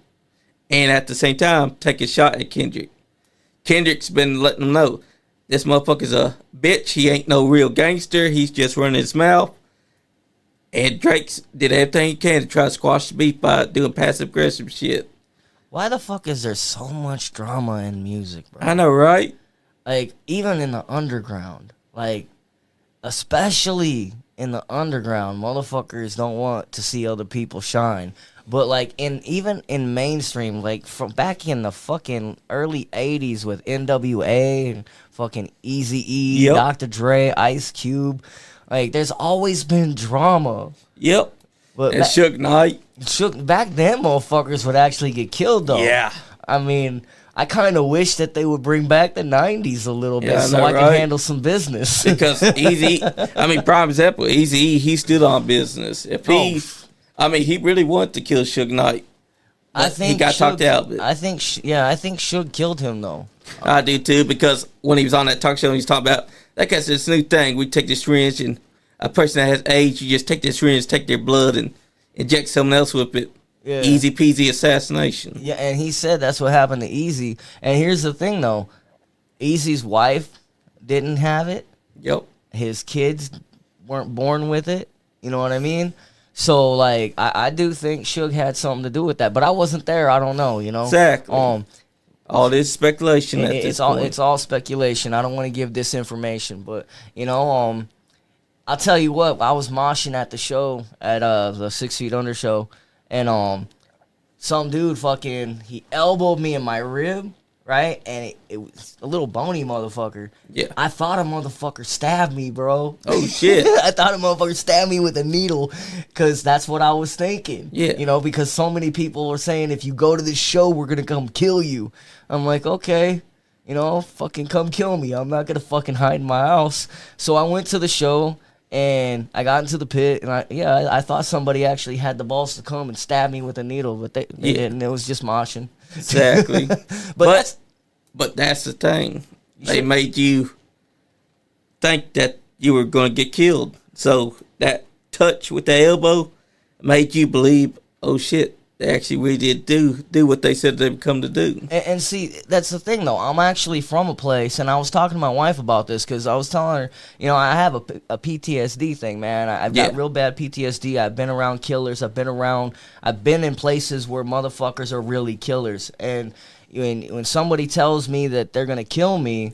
and at the same time take a shot at Kendrick. Kendrick's been letting them know this motherfucker's a bitch. He ain't no real gangster. He's just running his mouth. And Drake's did everything he can to try to squash the beef by doing passive aggressive shit. Why the fuck is there so much drama in music, bro? I know, right? Like, even in the underground, like, especially in the underground, motherfuckers don't want to see other people shine. But, like, even in mainstream, like, from back in the fucking early 80s with NWA and fucking Eazy-E, Yep. Dr. Dre, Ice Cube, like, there's always been drama. Yep. But And Suge Knight. back then, motherfuckers would actually get killed, though. Yeah. I mean, I kind of wish that they would bring back the 90s a little bit, Yeah, I so know, I can right? handle some business. Because prime example, Eazy-E, he stood on business. If he, he really wanted to kill Suge Knight. I think he got talked out. But I think Suge killed him though. I do too, because when he was on that talk show, he was talking about that guy's this new thing. We take this syringe, and a person that has AIDS, you just take this syringe, take their blood, and inject someone else with it. Yeah. Easy peasy assassination. Yeah, and he said that's what happened to Easy. And here's the thing though, Easy's wife didn't have it. Yep. His kids weren't born with it. You know what I mean? So like, I do think Suge had something to do with that, but I wasn't there. I don't know. You know Exactly. All this speculation. It's all speculation. I don't want to give disinformation, but you know, I'll tell you what. I was moshing at the show at the 6 Feet Under show, and some dude he elbowed me in my rib, right? And it was a little bony motherfucker. Yeah. I thought a motherfucker stabbed me, bro. Oh shit. I thought a motherfucker stabbed me with a needle, because that's what I was thinking. Yeah. You know, because so many people were saying, if you go to this show, we're gonna come kill you. I'm like, okay, you know, fucking come kill me. I'm not gonna fucking hide in my house. So I went to the show, and I got into the pit, and I thought somebody actually had the balls to come and stab me with a needle, but they didn't. It was just moshing. Exactly. But that's the thing. They made you think that you were going to get killed. So that touch with the elbow made you believe, oh shit, they actually really did do what they said they would come to do. And see, that's the thing, though. I'm actually from a place, and I was talking to my wife about this, because I was telling her, you know, I have a PTSD thing, man. I've got real bad PTSD. I've been around killers. I've been in places where motherfuckers are really killers. And when somebody tells me that they're going to kill me,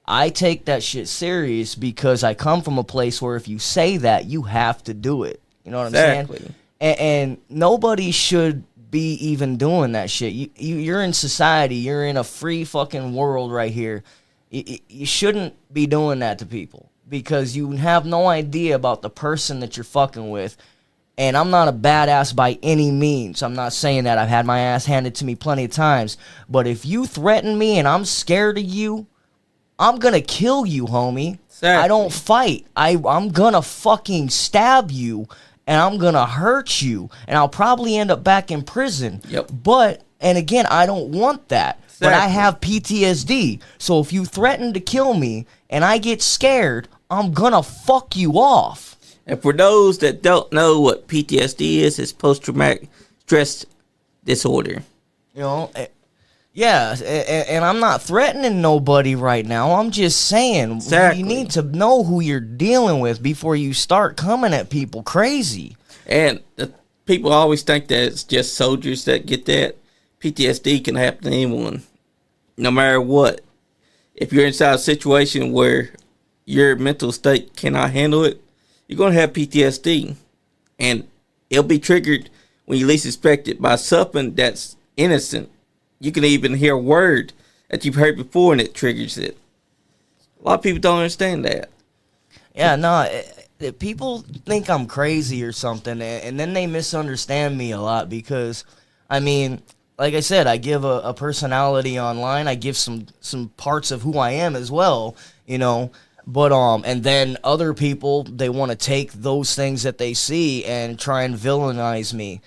I take that shit serious, because I come from a place where if you say that, you have to do it. You know what I'm saying? And nobody should be even doing that shit. You're in society. You're in a free fucking world right here. You shouldn't be doing that to people, because you have no idea about the person that you're fucking with. And I'm not a badass by any means. I'm not saying that. I've had my ass handed to me plenty of times. But if you threaten me and I'm scared of you, I'm going to kill you, homie. Exactly. I don't fight. I'm going to fucking stab you. And I'm going to hurt you. And I'll probably end up back in prison. Yep. And again, I don't want that. Exactly. But I have PTSD. So if you threaten to kill me and I get scared, I'm going to fuck you off. And for those that don't know what PTSD is, it's post-traumatic stress disorder. You know, yeah, and I'm not threatening nobody right now. I'm just saying, you need to know who you're dealing with before you start coming at people crazy. And people always think that it's just soldiers that get that. PTSD can happen to anyone, no matter what. If you're inside a situation where your mental state cannot handle it, you're going to have PTSD. And it'll be triggered when you least expect it by something that's innocent. You can even hear a word that you've heard before and it triggers it. A lot of people don't understand that. Yeah, no, people think I'm crazy or something, and then they misunderstand me a lot, because, I mean, like I said, I give a personality online. I give some parts of who I am as well, you know. But and then other people, they want to take those things that they see and try and villainize me.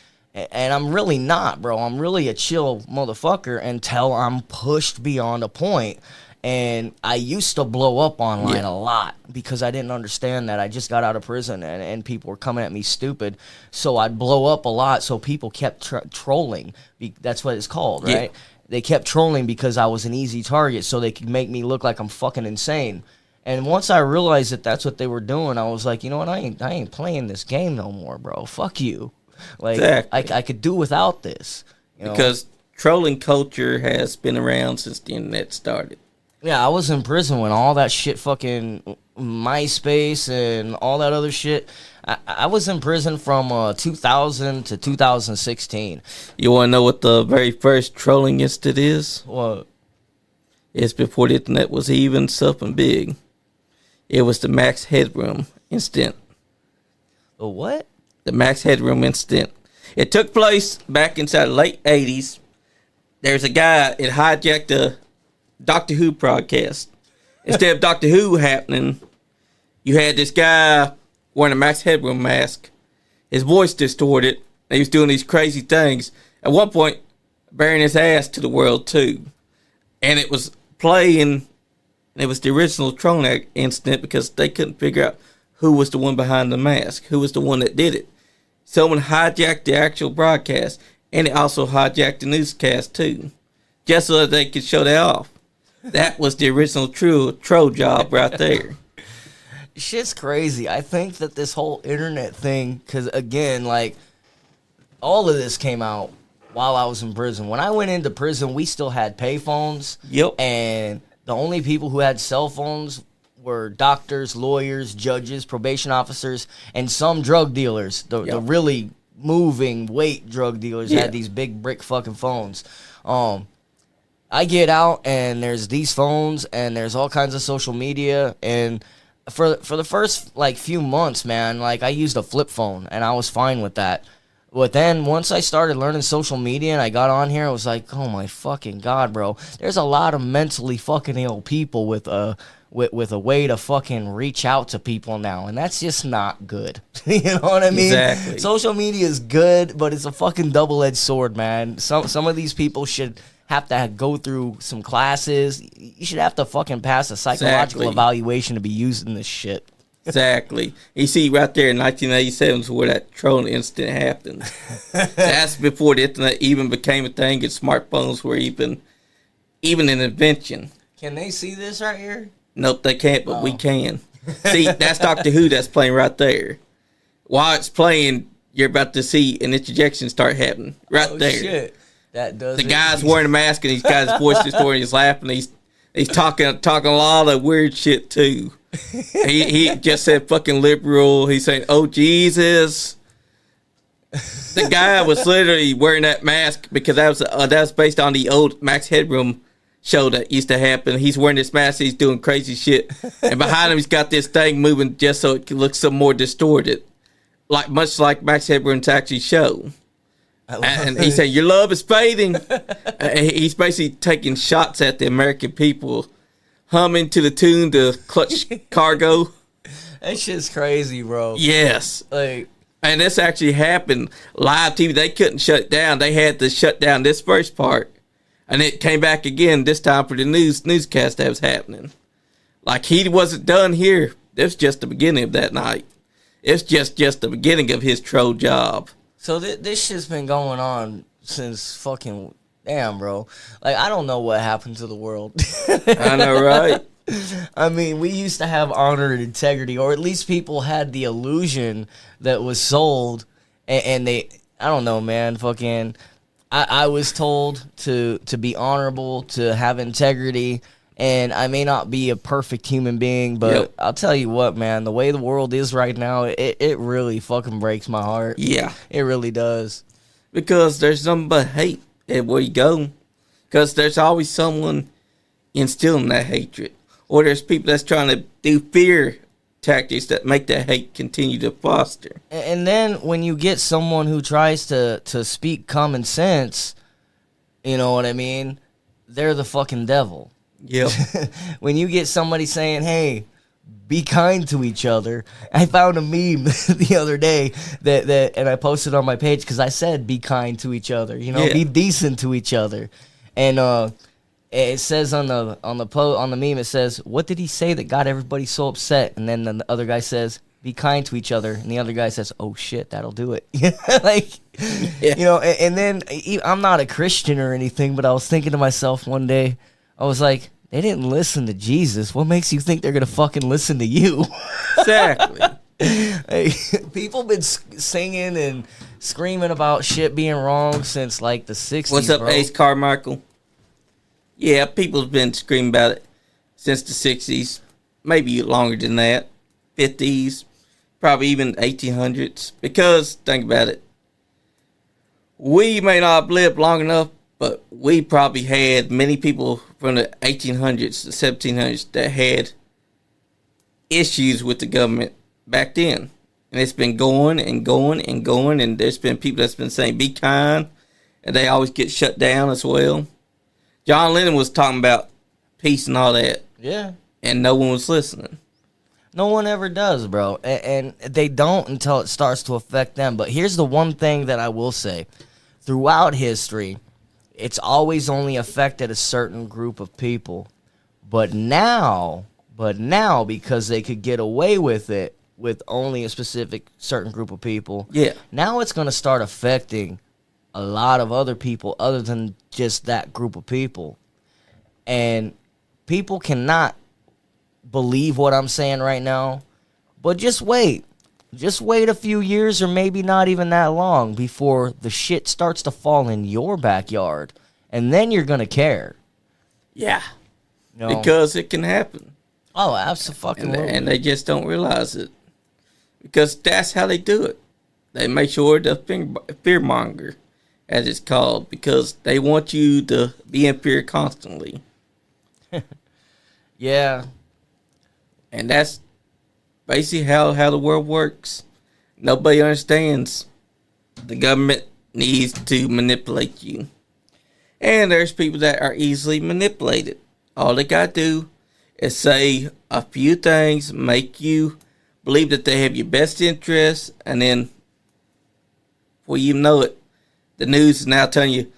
And I'm really not, bro. I'm really a chill motherfucker until I'm pushed beyond a point. And I used to blow up online a lot because I didn't understand that. I just got out of prison and people were coming at me stupid. So I'd blow up a lot. So people kept trolling. That's what it's called, right? They kept trolling because I was an easy target so they could make me look like I'm fucking insane. And once I realized that that's what they were doing, I was like, you know what? I ain't playing this game no more, bro. Fuck you. Like, exactly. I could do without this. You know? Because trolling culture has been around since the internet started. Yeah, I was in prison when all that shit, fucking MySpace and all that other shit. I was in prison from 2000 to 2016. You want to know what the very first trolling incident is? What? It's before the internet was even something big. It was the Max Headroom incident. The what? The Max Headroom incident. It took place back inside the late 80s. There's a guy, it hijacked a Doctor Who broadcast. Instead of Doctor Who happening, you had this guy wearing a Max Headroom mask. His voice distorted. And he was doing these crazy things. At one point, bearing his ass to the world, too. And it was playing, and it was the original trolling incident because they couldn't figure out who was the one behind the mask, who was the one that did it. Someone hijacked the actual broadcast, and it also hijacked the newscast, too. Just so that they could show that off. That was the original troll job right there. Shit's crazy. I think that this whole internet thing, because again, like, all of this came out while I was in prison. When I went into prison, we still had payphones. Yep. And the only people who had cell phones were doctors, lawyers, judges, probation officers, and some drug dealers. The really moving weight drug dealers had these big brick fucking phones. I get out and there's these phones and there's all kinds of social media, and for the first like few months, man, like I used a flip phone and I was fine with that. But then once I started learning social media and I got on here, I was like, oh my fucking God, bro. There's a lot of mentally fucking ill people with a way to fucking reach out to people now, and that's just not good. You know what I mean? Exactly. Social media is good, but it's a fucking double-edged sword, man. Some of these people should have to go through some classes. You should have to fucking pass a psychological evaluation to be using this shit. Exactly. You see right there in 1987 is where that trolling incident happened. That's before the internet even became a thing and smartphones were even an invention. Can they see this right here? Nope, they can't, but we can. See, that's Doctor Who that's playing right there. While it's playing, you're about to see an interjection start happening right there. Shit. That does. The guy's wearing a mask and he's got his voice distorted. He's laughing. He's talking a lot of weird shit too. He just said fucking liberal. He's saying, "Oh Jesus." The guy was literally wearing that mask because that was based on the old Max Headroom show that used to happen. He's wearing this mask. He's doing crazy shit, and behind him he's got this thing moving just so it can look some more distorted, much like Max Headroom's actually show. And he said, "Your love is fading." He's basically taking shots at the American people, humming to the tune to Clutch Cargo. That shit's crazy, bro. Yes. Like, and this actually happened live TV. They couldn't shut it down. They had to shut down this first part. And it came back again this time for the newscast that was happening. Like, he wasn't done here. This was just the beginning of that night. It's just the beginning of his troll job. So this shit's been going on since fucking... Damn, bro. Like, I don't know what happened to the world. I know, right? I mean, we used to have honor and integrity, or at least people had the illusion that was sold, and they... I don't know, man. Fucking... I was told to be honorable, to have integrity, and I may not be a perfect human being, but I'll tell you what, man, the way the world is right now, it really fucking breaks my heart. Yeah. It really does. Because there's nothing but hate everywhere you go. Because there's always someone instilling that hatred. Or there's people that's trying to do fear tactics that make that hate continue to foster. And then when you get someone who tries to speak common sense, you know what I mean? They're the fucking devil. Yep. When you get somebody saying, hey, be kind to each other. I found a meme the other day that and I posted on my page because I said be kind to each other, you know, be decent to each other. And it says on the meme, it says, what did he say that got everybody so upset? And then the other guy says, be kind to each other. And the other guy says, oh shit, that'll do it. Like, you know, and then I'm not a Christian or anything, but I was thinking to myself one day, I was like, they didn't listen to Jesus. What makes you think they're going to fucking listen to you? Exactly. Hey, people been singing and screaming about shit being wrong since like the 60s. What's up, bro? Ace Carmichael? Yeah, people's been screaming about it since the 60s, maybe longer than that, 50s, probably even 1800s. Because, think about it, we may not have lived long enough, but we probably had many people from the 1800s, the 1700s that had issues with the government back then. And it's been going and going and going, and there's been people that's been saying, be kind, and they always get shut down as well. John Lennon was talking about peace and all that. Yeah. And no one was listening. No one ever does, bro. And they don't until it starts to affect them. But here's the one thing that I will say. Throughout history, it's always only affected a certain group of people. But now, because they could get away with it with only a specific certain group of people, now it's going to start affecting a lot of other people other than just that group of people. And people cannot believe what I'm saying right now, but just wait. Just wait a few years or maybe not even that long before the shit starts to fall in your backyard. And then you're going to care. Yeah. You know? Because it can happen. Oh, absolutely. And they just don't realize it. Because that's how they do it. They make sure the fearmonger, as it's called, because they want you to be in fear constantly. Yeah. And that's basically how the world works. Nobody understands. The government needs to manipulate you. And there's people that are easily manipulated. All they got to do is say a few things, make you believe that they have your best interests, and then before you know it, the news is now telling you,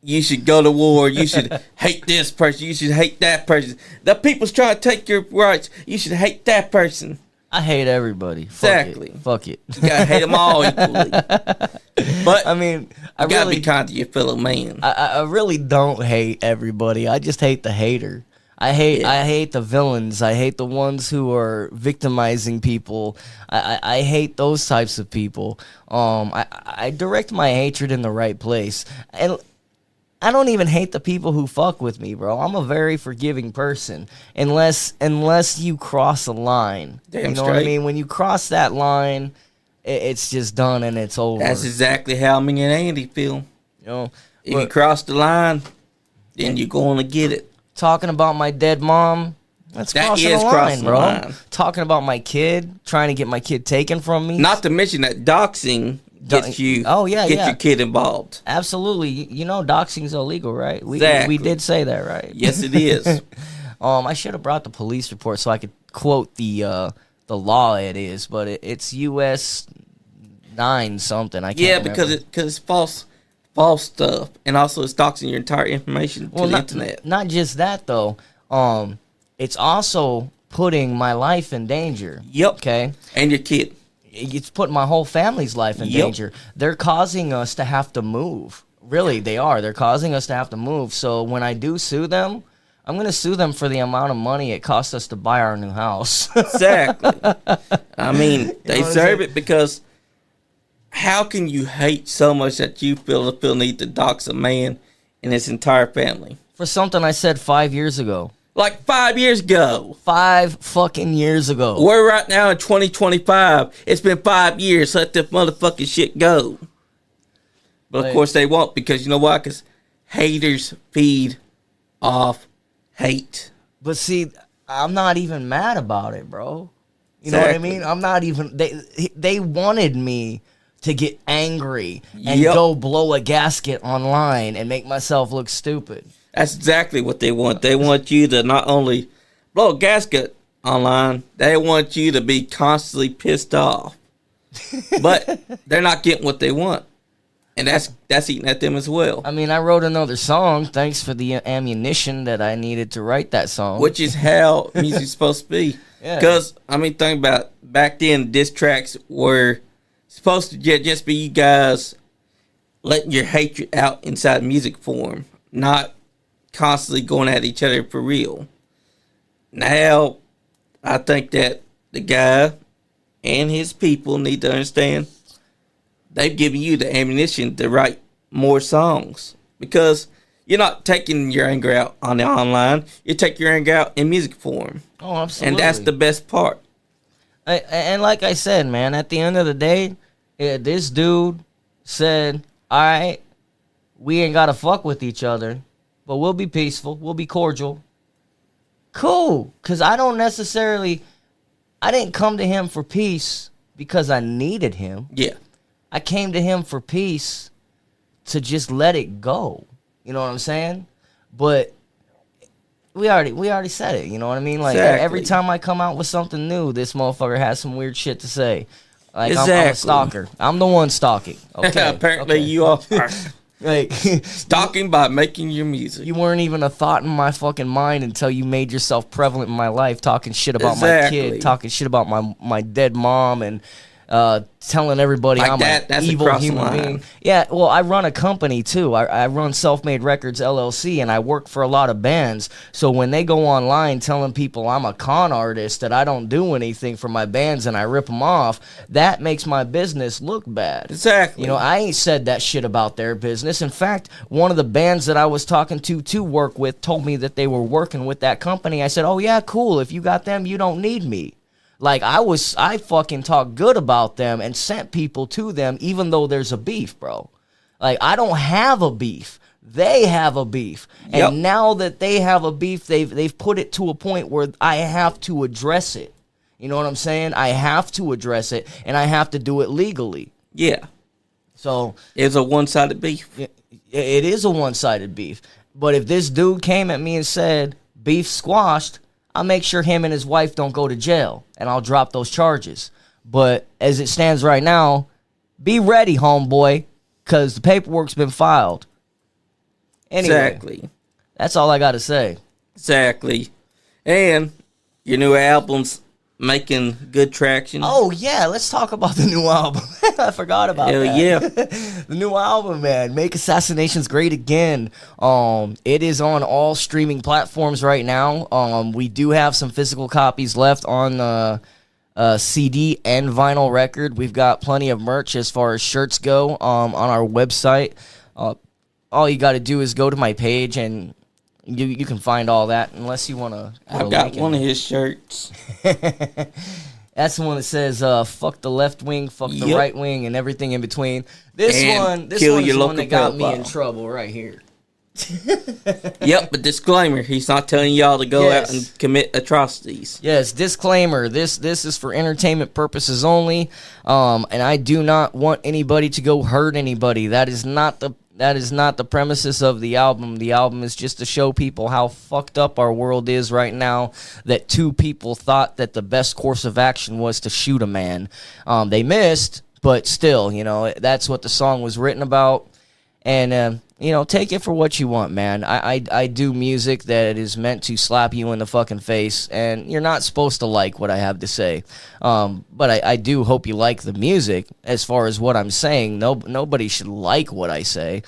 you should go to war, you should hate this person, you should hate that person. The people's trying to take your rights, you should hate that person. I hate everybody. Exactly. Fuck it. You gotta hate them all equally. But I mean, you gotta be kind to your fellow man. I really don't hate everybody. I just hate the hater. I hate the villains. I hate the ones who are victimizing people. I hate those types of people. I direct my hatred in the right place. And I don't even hate the people who fuck with me, bro. I'm a very forgiving person. Unless you cross a line. Damn you know straight. what I mean? When you cross that line, it's just done and it's over. That's exactly how me and Andy feel. You know, If you cross the line, then you're going to get it. talking about my dead mom, that's That crossing is the line, crossing the bro. line. Talking about my kid, trying to get my kid taken from me. Not to mention that doxing gets you, yeah. your kid involved. Absolutely. You know doxing's illegal, right? We Exactly. did say that, right? Yes, it is. I should have brought the police report so I could quote the law it is, but it's US 9 something. I can't remember. because it's false stuff, and also it's doxing your entire information to the internet. Not just that though. It's also putting my life in danger. Yep. Okay. And your kid. It's putting my whole family's life in danger. They're causing us to have to move. Really, they are. They're causing us to have to move. So when I do sue them, I'm going to sue them for the amount of money it cost us to buy our new house. Exactly. I mean, they know what I'm serve saying? it because how can you hate so much that you feel need to dox a man and his entire family? For something I said 5 years ago. Like 5 years ago. 5 fucking years ago. We're right now in 2025. It's been 5 years. Let the motherfucking shit go. But of course they won't, because you know why? Because haters feed off hate. But see, I'm not even mad about it, bro. You know what I mean? I'm not even. They wanted me to get angry and go blow a gasket online and make myself look stupid. That's exactly what they want. They want you to not only blow a gasket, online. They want you to be constantly pissed off. But they're not getting what they want. And that's eating at them as well. I mean, I wrote another song. Thanks for the ammunition that I needed to write that song. Which is how music's supposed to be. Because, I mean, think about it. Back then, diss tracks were supposed to just be you guys letting your hatred out inside music form, not constantly going at each other for real. Now, I think that the guy and his people need to understand they've given you the ammunition to write more songs, because you're not taking your anger out on the online. You take your anger out in music form. Oh, absolutely. And that's the best part. And like I said, man, at the end of the day, this dude said, all right, we ain't got to fuck with each other, but we'll be peaceful. We'll be cordial. Cool. Because I didn't come to him for peace because I needed him. Yeah. I came to him for peace to just let it go. You know what I'm saying? But we already said it. You know what I mean? Like, exactly. Every time I come out with something new, this motherfucker has some weird shit to say. Like, exactly. I'm a stalker. I'm the one stalking. Okay. Apparently you are. Like, stalking by making your music. You weren't even a thought in my fucking mind until you made yourself prevalent in my life, talking shit about my kid, talking shit about my dead mom, and telling everybody like I'm an evil human being. Yeah, well, I run a company too. I run Self-Made Records LLC, and I work for a lot of bands. So when they go online telling people I'm a con artist, that I don't do anything for my bands, and I rip them off, that makes my business look bad. Exactly. You know, I ain't said that shit about their business. In fact, one of the bands that I was talking to work with told me that they were working with that company. I said, oh yeah, cool. If you got them, you don't need me. Like, I fucking talked good about them and sent people to them, even though there's a beef, bro. Like, I don't have a beef. They have a beef. And now that they have a beef, they've put it to a point where I have to address it. You know what I'm saying? I have to address it, and I have to do it legally. Yeah. So it's a one-sided beef. It is a one-sided beef. But if this dude came at me and said, beef squashed, I'll make sure him and his wife don't go to jail, and I'll drop those charges. But as it stands right now, be ready, homeboy, because the paperwork's been filed. Anyway, exactly. That's all I got to say. Exactly. And your new album's making good traction. Oh, yeah, let's talk about the new album. I forgot about that. Yeah. The new album, man, Make Assassinations Great Again. It is on all streaming platforms right now. We do have some physical copies left on CD and vinyl record. We've got plenty of merch as far as shirts go on our website. All you got to do is go to my page, and you can find all that, unless you want to. I've got one of his shirts. That's the one that says "fuck the left wing, fuck the right wing, and everything in between." This one's the one that got me in trouble right here. Yep, but disclaimer: he's not telling y'all to go out and commit atrocities. Yes, disclaimer: this is for entertainment purposes only, and I do not want anybody to go hurt anybody. That is not the premises of the album. The album is just to show people how fucked up our world is right now, that two people thought that the best course of action was to shoot a man. They missed, but still, you know, that's what the song was written about. And, you know, take it for what you want, man. I do music that is meant to slap you in the fucking face, and you're not supposed to like what I have to say. But I do hope you like the music. As far as what I'm saying, nobody should like what I say,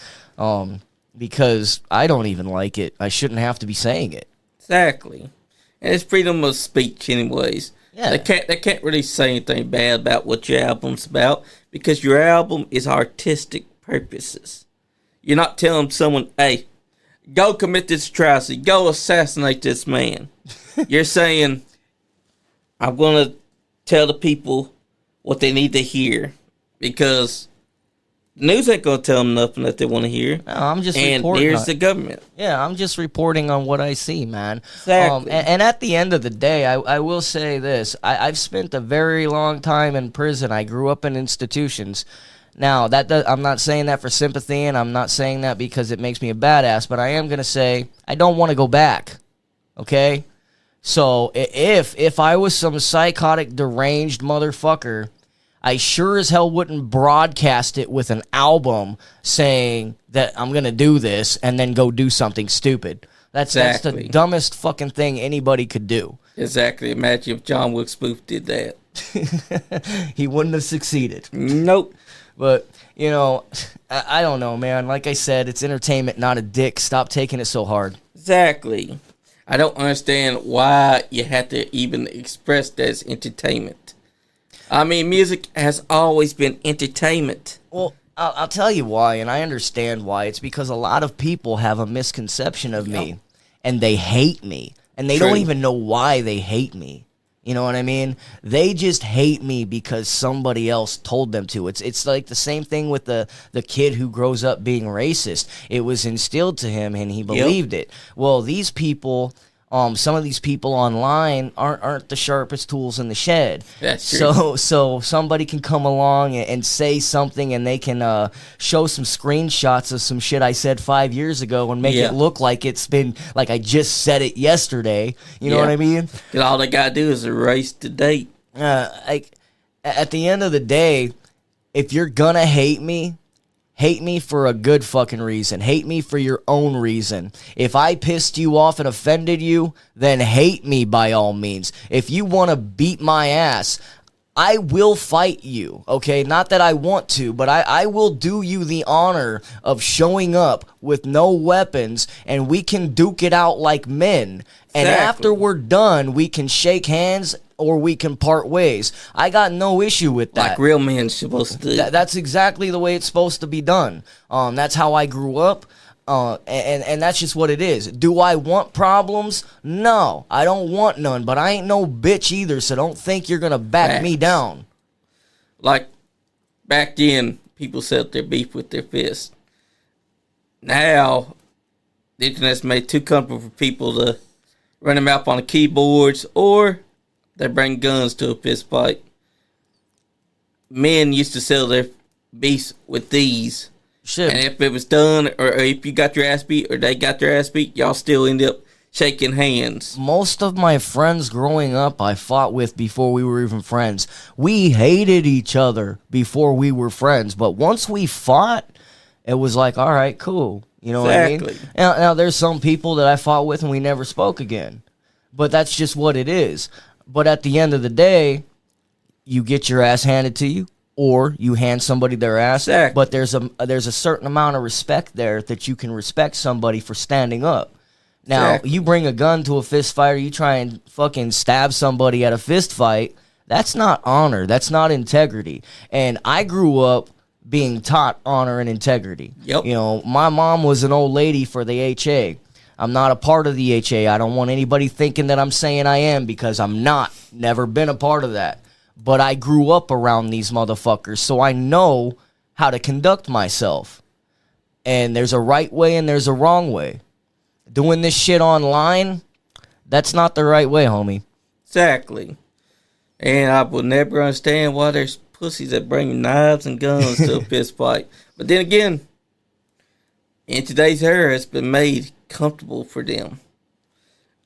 because I don't even like it. I shouldn't have to be saying it. Exactly. And it's freedom of speech anyways. Yeah. They can't really say anything bad about what your album's about, because your album is artistic purposes. You're not telling someone, hey, go commit this atrocity, go assassinate this man. You're saying, I'm going to tell the people what they need to hear, because the news ain't going to tell them nothing that they want to hear. No, I'm just reporting. And here's the government. Yeah, I'm just reporting on what I see, man. Exactly. And at the end of the day, I will say this. I've spent a very long time in prison. I grew up in institutions. Now, I'm not saying that for sympathy, and I'm not saying that because it makes me a badass, but I am going to say I don't want to go back, okay? So if I was some psychotic, deranged motherfucker, I sure as hell wouldn't broadcast it with an album saying that I'm going to do this and then go do something stupid. That's the dumbest fucking thing anybody could do. Exactly. Imagine if John Wilkes Booth did that. He wouldn't have succeeded. Nope. But, you know, I don't know, man. Like I said, it's entertainment, not a dick. Stop taking it so hard. Exactly. I don't understand why you have to even express that as entertainment. I mean, music has always been entertainment. Well, I'll tell you why, and I understand why. It's because a lot of people have a misconception of me, and they hate me, and they don't even know why they hate me. You know what I mean? They just hate me because somebody else told them to. It's like the same thing with the kid who grows up being racist. It was instilled to him, and he believed it. Well, these people... some of these people online aren't the sharpest tools in the shed. That's true. So somebody can come along and say something, and they can show some screenshots of some shit I said 5 years ago and make it look like it's been like I just said it yesterday. You know what I mean? And all they gotta do is erase the date. Like at the end of the day, if you're gonna hate me for a good fucking reason. Hate me for your own reason. If I pissed you off and offended you, then hate me by all means. If you want to beat my ass, I will fight you, okay? Not that I want to, but I will do you the honor of showing up with no weapons, and we can duke it out like men. And after we're done, we can shake hands or we can part ways. I got no issue with that. Like real men supposed to do. That's exactly the way it's supposed to be done. That's how I grew up. And that's just what it is. Do I want problems? No, I don't want none, but I ain't no bitch either, so don't think you're gonna back me down. Like, back then, people settled their beef with their fists. Now, the internet's made too comfortable for people to run them out on the keyboards, or they bring guns to a fist fight. Men used to settle their beefs with these. Shit. And if it was done, or if you got your ass beat, or they got their ass beat, y'all still end up shaking hands. Most of my friends growing up, I fought with before we were even friends. We hated each other before we were friends. But once we fought, it was like, all right, cool. You know what I mean? Now, there's some people that I fought with and we never spoke again. But that's just what it is. But at the end of the day, you get your ass handed to you, or you hand somebody their ass. Exactly. But there's a certain amount of respect there that you can respect somebody for standing up. Now, you bring a gun to a fist fight, or you try and fucking stab somebody at a fist fight, that's not honor. That's not integrity. And I grew up being taught honor and integrity. Yep. You know, my mom was an old lady for the HA. I'm not a part of the HA. I don't want anybody thinking that I'm saying I am, because I'm not. Never been a part of that. But I grew up around these motherfuckers, so I know how to conduct myself. And there's a right way and there's a wrong way. Doing this shit online, that's not the right way, homie. Exactly. And I will never understand why there's pussies that bring knives and guns to a fist fight. But then again, in today's era, it's been made comfortable for them.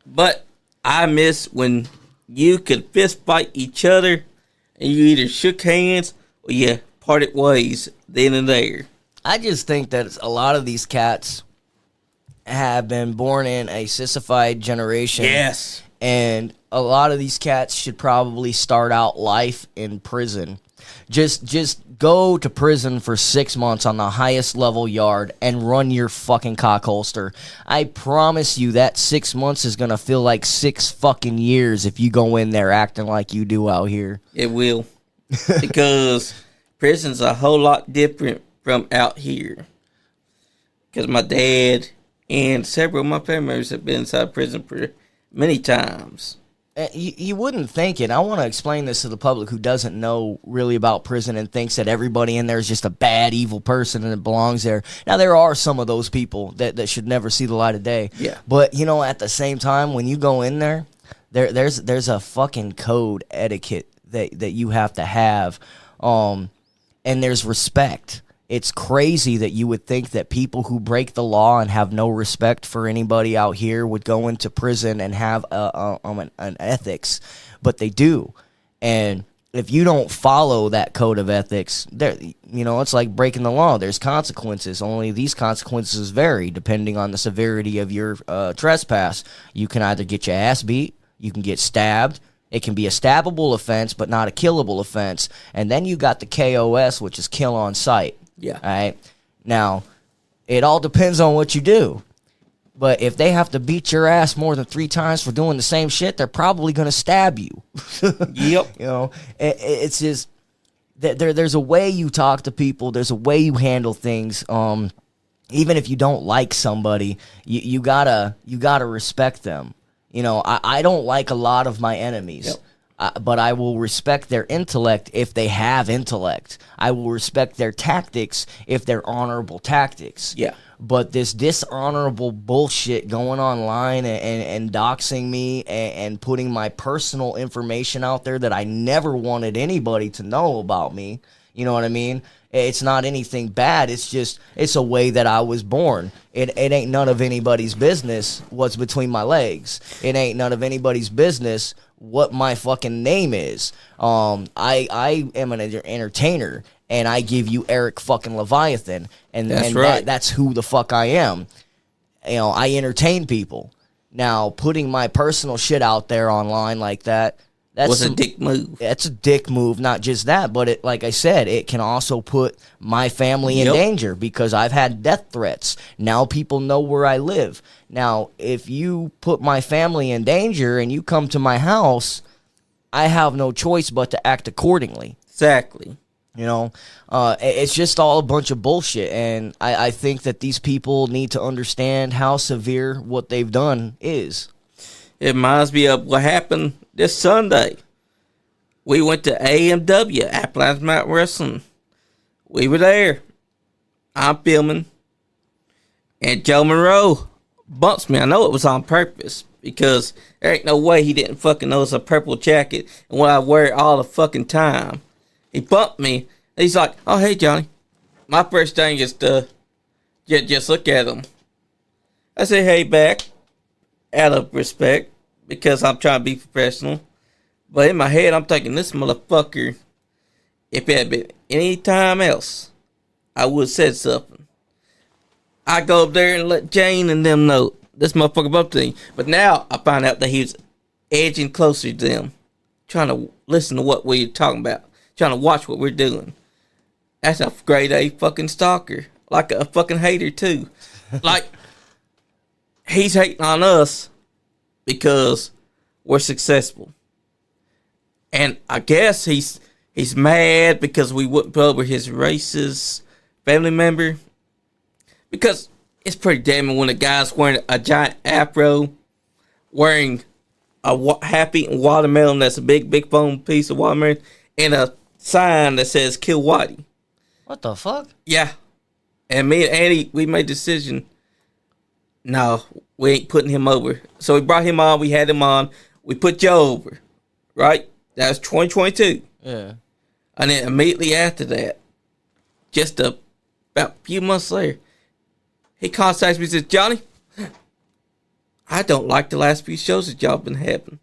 But I miss when you could fist fight each other and you either shook hands or you parted ways then and there. I just think that a lot of these cats have been born in a sissified generation. Yes. And a lot of these cats should probably start out life in prison. Just go to prison for 6 months on the highest level yard and run your fucking cock holster. I promise you that 6 months is going to feel like 6 fucking years if you go in there acting like you do out here. It will. Because prison's a whole lot different from out here. Because my dad and several of my family members have been inside prison for many times. You wouldn't think it. I want to explain this to the public who doesn't know really about prison and thinks that everybody in there is just a bad, evil person and it belongs there. Now, there are some of those people that should never see the light of day. Yeah. But, you know, at the same time, when you go in there, there's a fucking code etiquette that you have to have. And there's respect. It's crazy that you would think that people who break the law and have no respect for anybody out here would go into prison and have an ethics, but they do. And if you don't follow that code of ethics, it's like breaking the law. There's consequences. Only these consequences vary depending on the severity of your trespass. You can either get your ass beat, you can get stabbed. It can be a stabbable offense, but not a killable offense. And then you got the KOS, which is kill on sight. Yeah. All right. Now, it all depends on what you do. But if they have to beat your ass more than 3 times for doing the same shit, they're probably going to stab you. Yep. It's just there's a way you talk to people. There's a way you handle things. Even if you don't like somebody, you gotta respect them. I don't like a lot of my enemies. Yep. But I will respect their intellect if they have intellect. I will respect their tactics if they're honorable tactics. Yeah. But this dishonorable bullshit going online and doxing me and putting my personal information out there that I never wanted anybody to know about me, you know what I mean? It's not anything bad. It's a way that I was born. It ain't none of anybody's business what's between my legs. It ain't none of anybody's business what my fucking name is. I am an entertainer, and I give you Erik fucking Leviathan, and that's who the fuck I am. I entertain people. Now, putting my personal shit out there online like that, that's a dick move. That's a dick move. Not just that, but it, like I said, it can also put my family in danger because I've had death threats. Now people know where I live. Now, if you put my family in danger and you come to my house, I have no choice but to act accordingly. Exactly. It's just all a bunch of bullshit, and I think that these people need to understand how severe what they've done is. It reminds me of what happened this Sunday. We went to AMW, Appalachian Mountain Wrestling. We were there. I'm filming. And Joe Monroe bumps me. I know it was on purpose because there ain't no way he didn't fucking know it's a purple jacket and what I wear it all the fucking time. He bumped me. He's like, oh, hey, Johnny. My first thing is to just look at him. I say, hey, back. Out of respect, because I'm trying to be professional. But in my head, I'm thinking, this motherfucker, if it had been any time else, I would have said something. I go up there and let Jane and them know this motherfucker bumped me. But now I find out that he was edging closer to them, trying to listen to what we're talking about, trying to watch what we're doing. That's a grade A fucking stalker. Like a fucking hater, too. Like, he's hating on us because we're successful. And I guess he's mad because we wouldn't put over his racist family member. Because it's pretty damning when a guy's wearing a giant afro, wearing a half-eaten watermelon that's a big foam piece of watermelon, and a sign that says kill Whitey. What the fuck? Yeah. And me and Andy, we made a decision. No, we ain't putting him over. So we brought him on. We had him on. We put Joe over. Right? That was 2022. Yeah. And then immediately after that, just about a few months later, he contacts me and says, Johnny, I don't like the last few shows that y'all been having.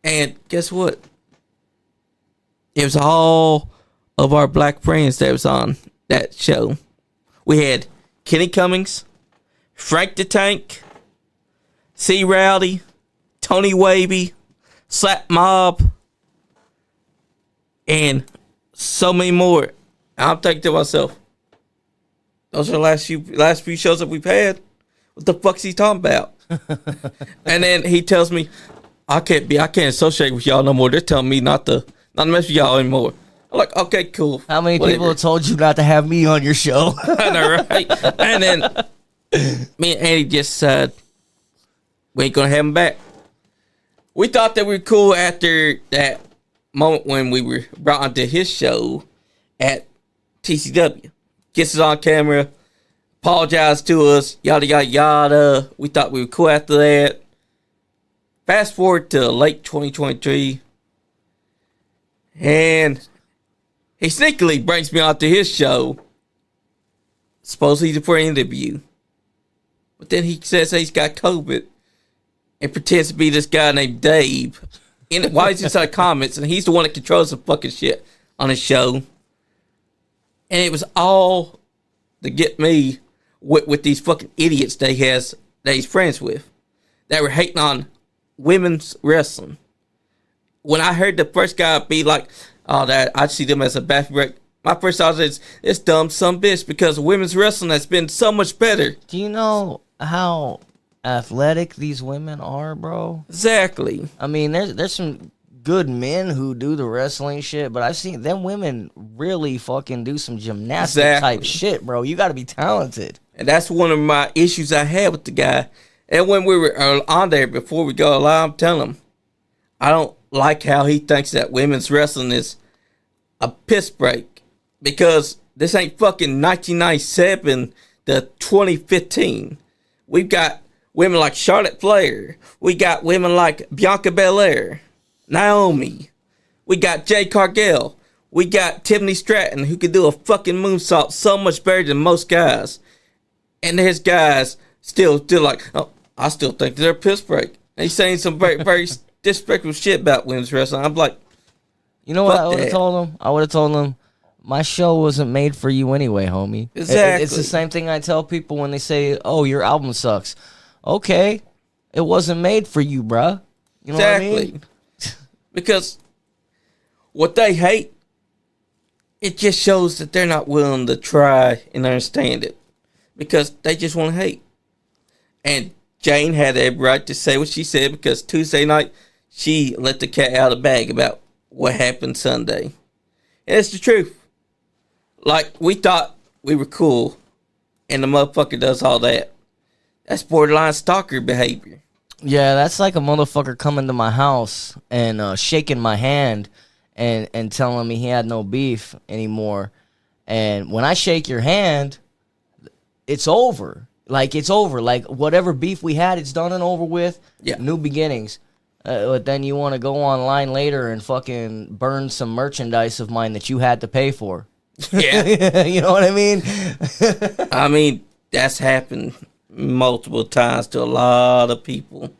And guess what? It was all of our black friends that was on that show. We had Kenny Cummings, Frank the Tank, C. Rowdy, Tony Wavy, Slap Mob, and so many more. I'm thinking to myself, those are the last few shows that we've had. What the fuck's he talking about? And then he tells me, I can't associate with y'all no more. They're telling me not to mess with y'all anymore. I'm like, okay, cool. How many people have told you not to have me on your show? I know, right? And then me and Andy just said, we ain't gonna have him back. We thought that we were cool after that moment when we were brought onto his show at TCW. Gets us on camera, apologized to us, yada, yada, yada. We thought we were cool after that. Fast forward to late 2023, and he sneakily brings me onto his show supposedly for an interview. But then he says he's got COVID and pretends to be this guy named Dave. And why he's inside comments, and he's the one that controls the fucking shit on his show. And it was all to get me with these fucking idiots that he's friends with that were hating on women's wrestling. When I heard the first guy be like, "Oh, that I see them as a bathroom break," my first thought is, "It's dumb some bitch," because women's wrestling has been so much better. Do you know how athletic these women are, bro? Exactly. I mean, there's some good men who do the wrestling shit, but I've seen them women really fucking do some gymnastic type shit, bro. You got to be talented. And that's one of my issues I had with the guy. And when we were on there before we go live, I'm telling him, I don't like how he thinks that women's wrestling is a piss break, because this ain't fucking 1997 to 2015. We've got women like Charlotte Flair. We got women like Bianca Belair, Naomi. We got Jade Cargill. We got Tiffany Stratton, who could do a fucking moonsault so much better than most guys. And there's guys still like, "Oh, I still think they're a piss break." And he's saying some very, very disrespectful shit about women's wrestling. I'm like, you know what I would have told him? I would have told him, my show wasn't made for you anyway, homie. Exactly. It's the same thing I tell people when they say, "Oh, your album sucks." Okay, it wasn't made for you, bruh. You know what I mean? Because what they hate, it just shows that they're not willing to try and understand it, because they just want to hate. And Jane had every right to say what she said, because Tuesday night she let the cat out of the bag about what happened Sunday. And it's the truth. Like, we thought we were cool, and the motherfucker does all that. That's borderline stalker behavior. Yeah, that's like a motherfucker coming to my house and shaking my hand and telling me he had no beef anymore. And when I shake your hand, it's over. Like, it's over. Like, whatever beef we had, it's done and over with. Yeah. New beginnings. But then you want to go online later and fucking burn some merchandise of mine that you had to pay for. Yeah. You know what I mean? I mean, that's happened multiple times to a lot of people.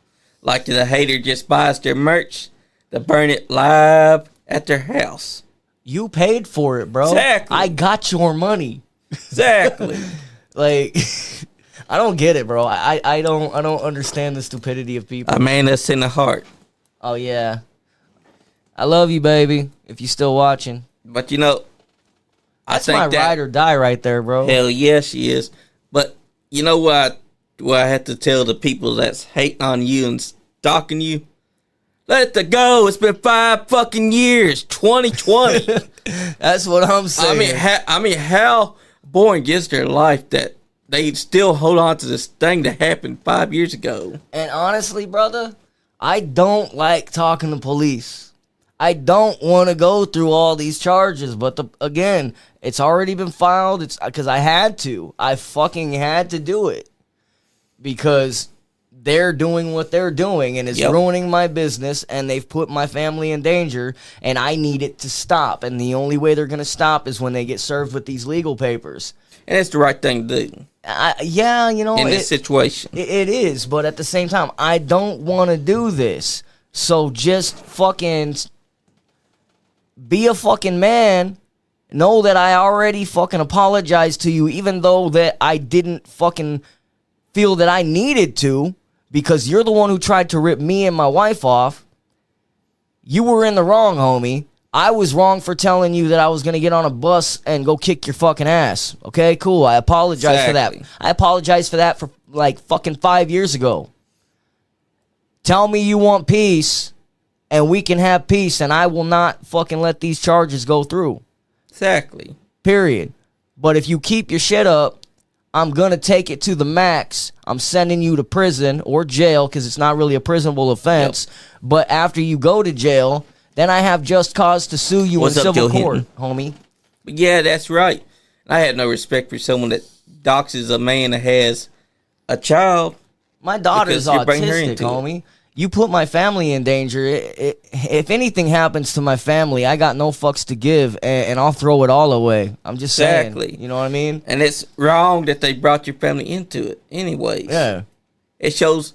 Like, the hater just buys their merch to burn it live at their house. You paid for it, bro. Exactly. I got your money. Exactly. Like, I don't get it, bro. I don't understand the stupidity of people. A man that's in the heart. Oh yeah. I love you, baby, if you still watching. But you know, That's my ride or die right there, bro. Hell yeah, she is. But you know what I have to tell the people that's hating on you and stalking you? Let it go. It's been 5 fucking years. 2020. That's what I'm saying. I mean, how boring is their life that they still hold on to this thing that happened 5 years ago? And honestly, brother, I don't like talking to police. I don't want to go through all these charges, but again, it's already been filed. It's because I had to. I fucking had to do it because they're doing what they're doing, and it's ruining my business, and they've put my family in danger, and I need it to stop. And the only way they're going to stop is when they get served with these legal papers. And it's the right thing to do. Yeah, you know, in this situation. It is, but at the same time, I don't want to do this. So just fucking be a fucking man. Know that I already fucking apologized to you, even though that I didn't fucking feel that I needed to, because you're the one who tried to rip me and my wife off. You were in the wrong, homie. I was wrong for telling you that I was going to get on a bus and go kick your fucking ass. Okay, cool. I apologize for that. I apologized for that for like fucking 5 years ago. Tell me you want peace, and we can have peace, and I will not fucking let these charges go through. Exactly. Period. But if you keep your shit up, I'm going to take it to the max. I'm sending you to prison or jail, because it's not really a prisonable offense. Yep. But after you go to jail, then I have just cause to sue you in civil court, homie. But yeah, that's right. I have no respect for someone that doxes a man that has a child. My daughter's autistic, homie. you put my family in danger. If anything happens to my family, I got no fucks to give, and I'll throw it all away. I'm just saying. You know what I mean? And it's wrong that they brought your family into it anyways. Yeah. It shows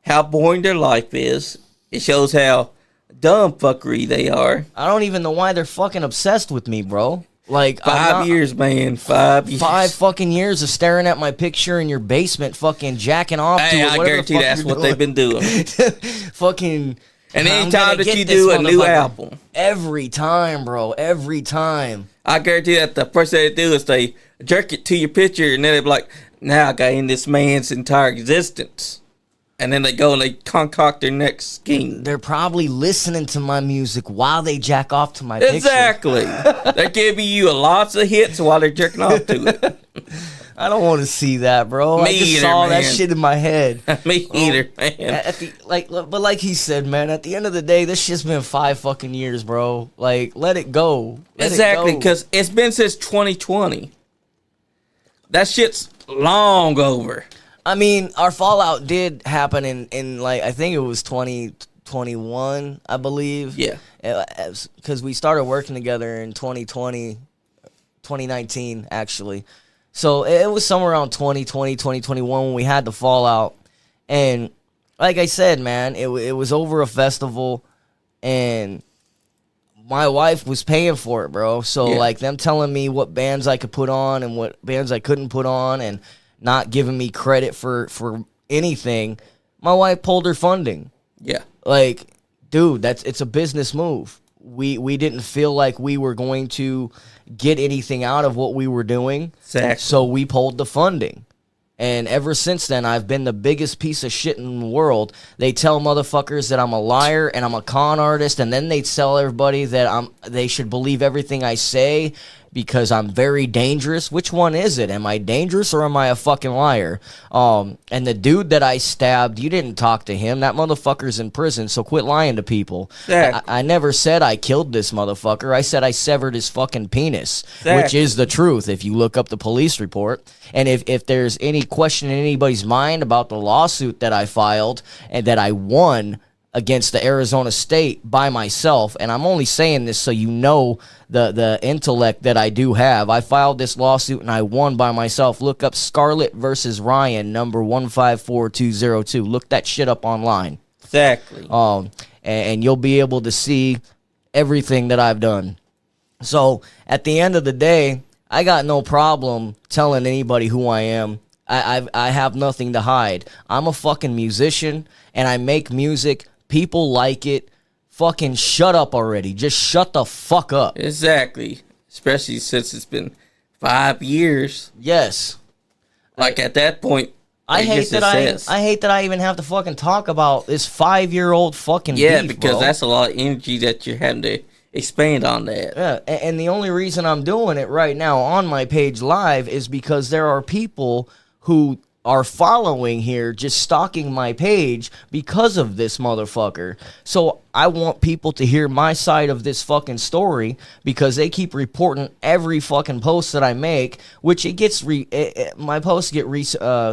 how boring their life is. It shows how dumb fuckery they are. I don't even know why they're fucking obsessed with me, bro. Like 5 years, man. 5 years. 5 fucking years of staring at my picture in your basement, fucking jacking off to it. I guarantee that's what they've been doing. Fucking. And anytime that you do a new album. Every time, bro. Every time. I guarantee that the first thing they do is they jerk it to your picture, and then they're like, now I got in this man's entire existence. And then they go and they concoct their next scheme. They're probably listening to my music while they jack off to my picture. Exactly. They're giving you lots of hits while they're jerking off to it. I don't want to see that, bro. I just saw that shit in my head. Me either, man. But like he said, man, at the end of the day, this shit's been 5 fucking years, bro. Like, let it go. Exactly, because it's been since 2020. That shit's long over. I mean, our fallout did happen in like, I think it was 2021, I believe. Yeah. Because we started working together in 2019, actually. So it was somewhere around 2020, 2021 when we had the fallout. And like I said, man, it was over a festival, and my wife was paying for it, bro. So, like, them telling me what bands I could put on and what bands I couldn't put on, and not giving me credit for anything, my wife pulled her funding. Yeah. Like, dude, it's a business move. We didn't feel like we were going to get anything out of what we were doing. Exactly. So we pulled the funding. And ever since then, I've been the biggest piece of shit in the world. They tell motherfuckers that I'm a liar and I'm a con artist, and then they tell everybody that they should believe everything I say because I'm very dangerous. Which one is it? Am I dangerous or am I a fucking liar? And the dude that I stabbed, you didn't talk to him. That motherfucker's in prison, so quit lying to people. Exactly. I never said I killed this motherfucker. I said I severed his fucking penis, Exactly. which is the truth if you look up the police report. And if there's any question in anybody's mind about the lawsuit that I filed and that I won against the Arizona State by myself, and I'm only saying this so you know the intellect that I do have. I filed this lawsuit and I won by myself. Look up Scarlett versus Ryan, number 154202. Look that shit up online. Exactly. And you'll be able to see everything that I've done. So at the end of the day, I got no problem telling anybody who I am. I have nothing to hide. I'm a fucking musician, and I make music. People like it. Fucking shut up already. Just shut the fuck up. Exactly. Especially since it's been 5 years. Yes. Like, at that point, I hate that I even have to fucking talk about this 5-year-old fucking beef, because bro. that's a lot of energy that you're having to expand on that. Yeah, and the only reason I'm doing it right now on my page live is because there are people who are following here, just stalking my page because of this motherfucker. So I want people to hear my side of this fucking story because they keep reporting every fucking post that I make, which it gets my posts get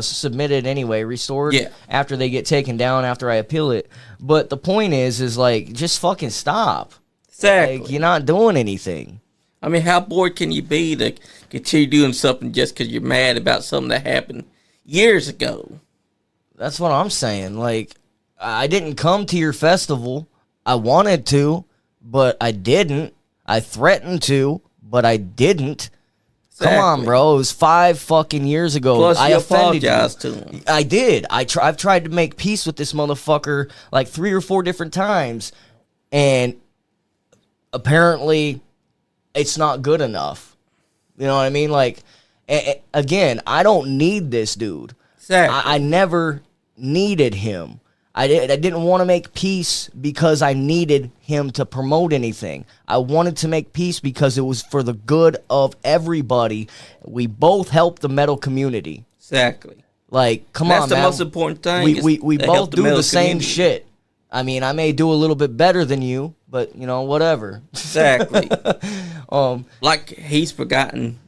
submitted anyway, restored after they get taken down after I appeal it. But the point is like, just fucking stop. Exactly. Like, you're not doing anything. I mean, how bored can you be to continue doing something just because you're mad about something that happened years ago? That's what I'm saying. Like, I didn't come to your festival. I wanted to, but I didn't. I threatened to, but I didn't. Exactly. Come on, bro. It was 5 fucking years ago. Plus, I offended apologized to him. I did. I've tried to make peace with this motherfucker like 3 or 4 different times, and apparently it's not good enough. You know what I mean? Like, again, I don't need this dude. Exactly. I never needed him. I didn't want to make peace because I needed him to promote anything. I wanted to make peace because it was for the good of everybody. We both help the metal community. Exactly. Like, come on, man. That's the most important thing. We both do the same shit. I mean, I may do a little bit better than you, but, you know, whatever. Exactly. Like, he's forgotten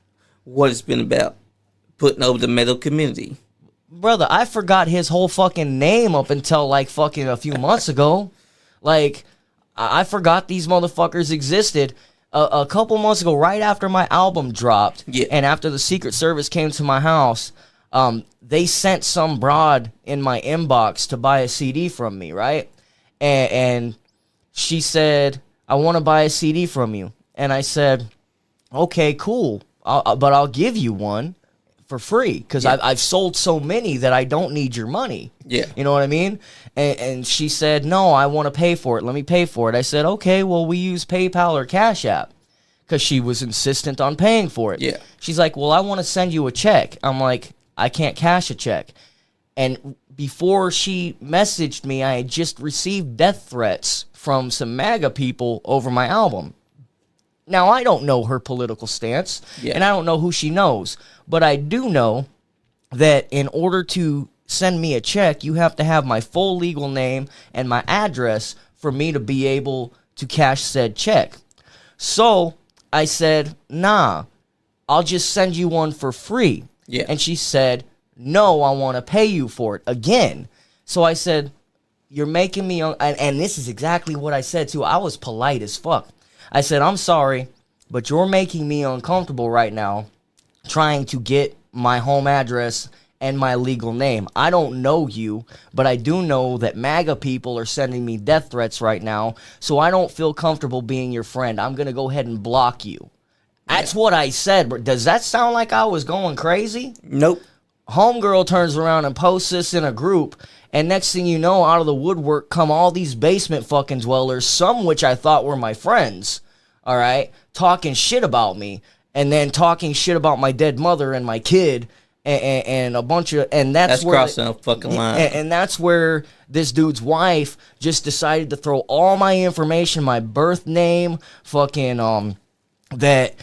what it's been about, putting over the metal community. brother, I forgot his whole fucking name up until like fucking a few months ago. Like, I forgot these motherfuckers existed. A couple months ago, right after my album dropped, and after the Secret Service came to my house, they sent some broad in my inbox to buy a CD from me, right? And she said, I want to buy a CD from you. And I said, okay, cool, but I'll give you one for free, because I've sold so many that I don't need your money. Yeah. You know what I mean? And she said, no, I want to pay for it. Let me pay for it. I said, okay, well, we use PayPal or Cash App, because she was insistent on paying for it. Yeah. She's like, well, I want to send you a check. I'm like, I can't cash a check. And before she messaged me, I had just received death threats from some MAGA people over my album. Now, I don't know her political stance, and I don't know who she knows, but I do know that in order to send me a check, you have to have my full legal name and my address for me to be able to cash said check. So I said, nah, I'll just send you one for free. Yeah. And she said, no, I want to pay you for it again. So I said, you're making me, and this is exactly what I said too. I was polite as fuck. I said, I'm sorry, but you're making me uncomfortable right now trying to get my home address and my legal name. I don't know you, but I do know that MAGA people are sending me death threats right now, so I don't feel comfortable being your friend. I'm going to go ahead and block you. That's what I said, but does that sound like I was going crazy? Nope. Homegirl turns around and posts this in a group, and next thing you know, out of the woodwork come all these basement fucking dwellers, some which I thought were my friends, all right, talking shit about me, and then talking shit about my dead mother and my kid, and a bunch of, and that's where crossing a fucking line. And that's where this dude's wife just decided to throw all my information, my birth name, fucking that.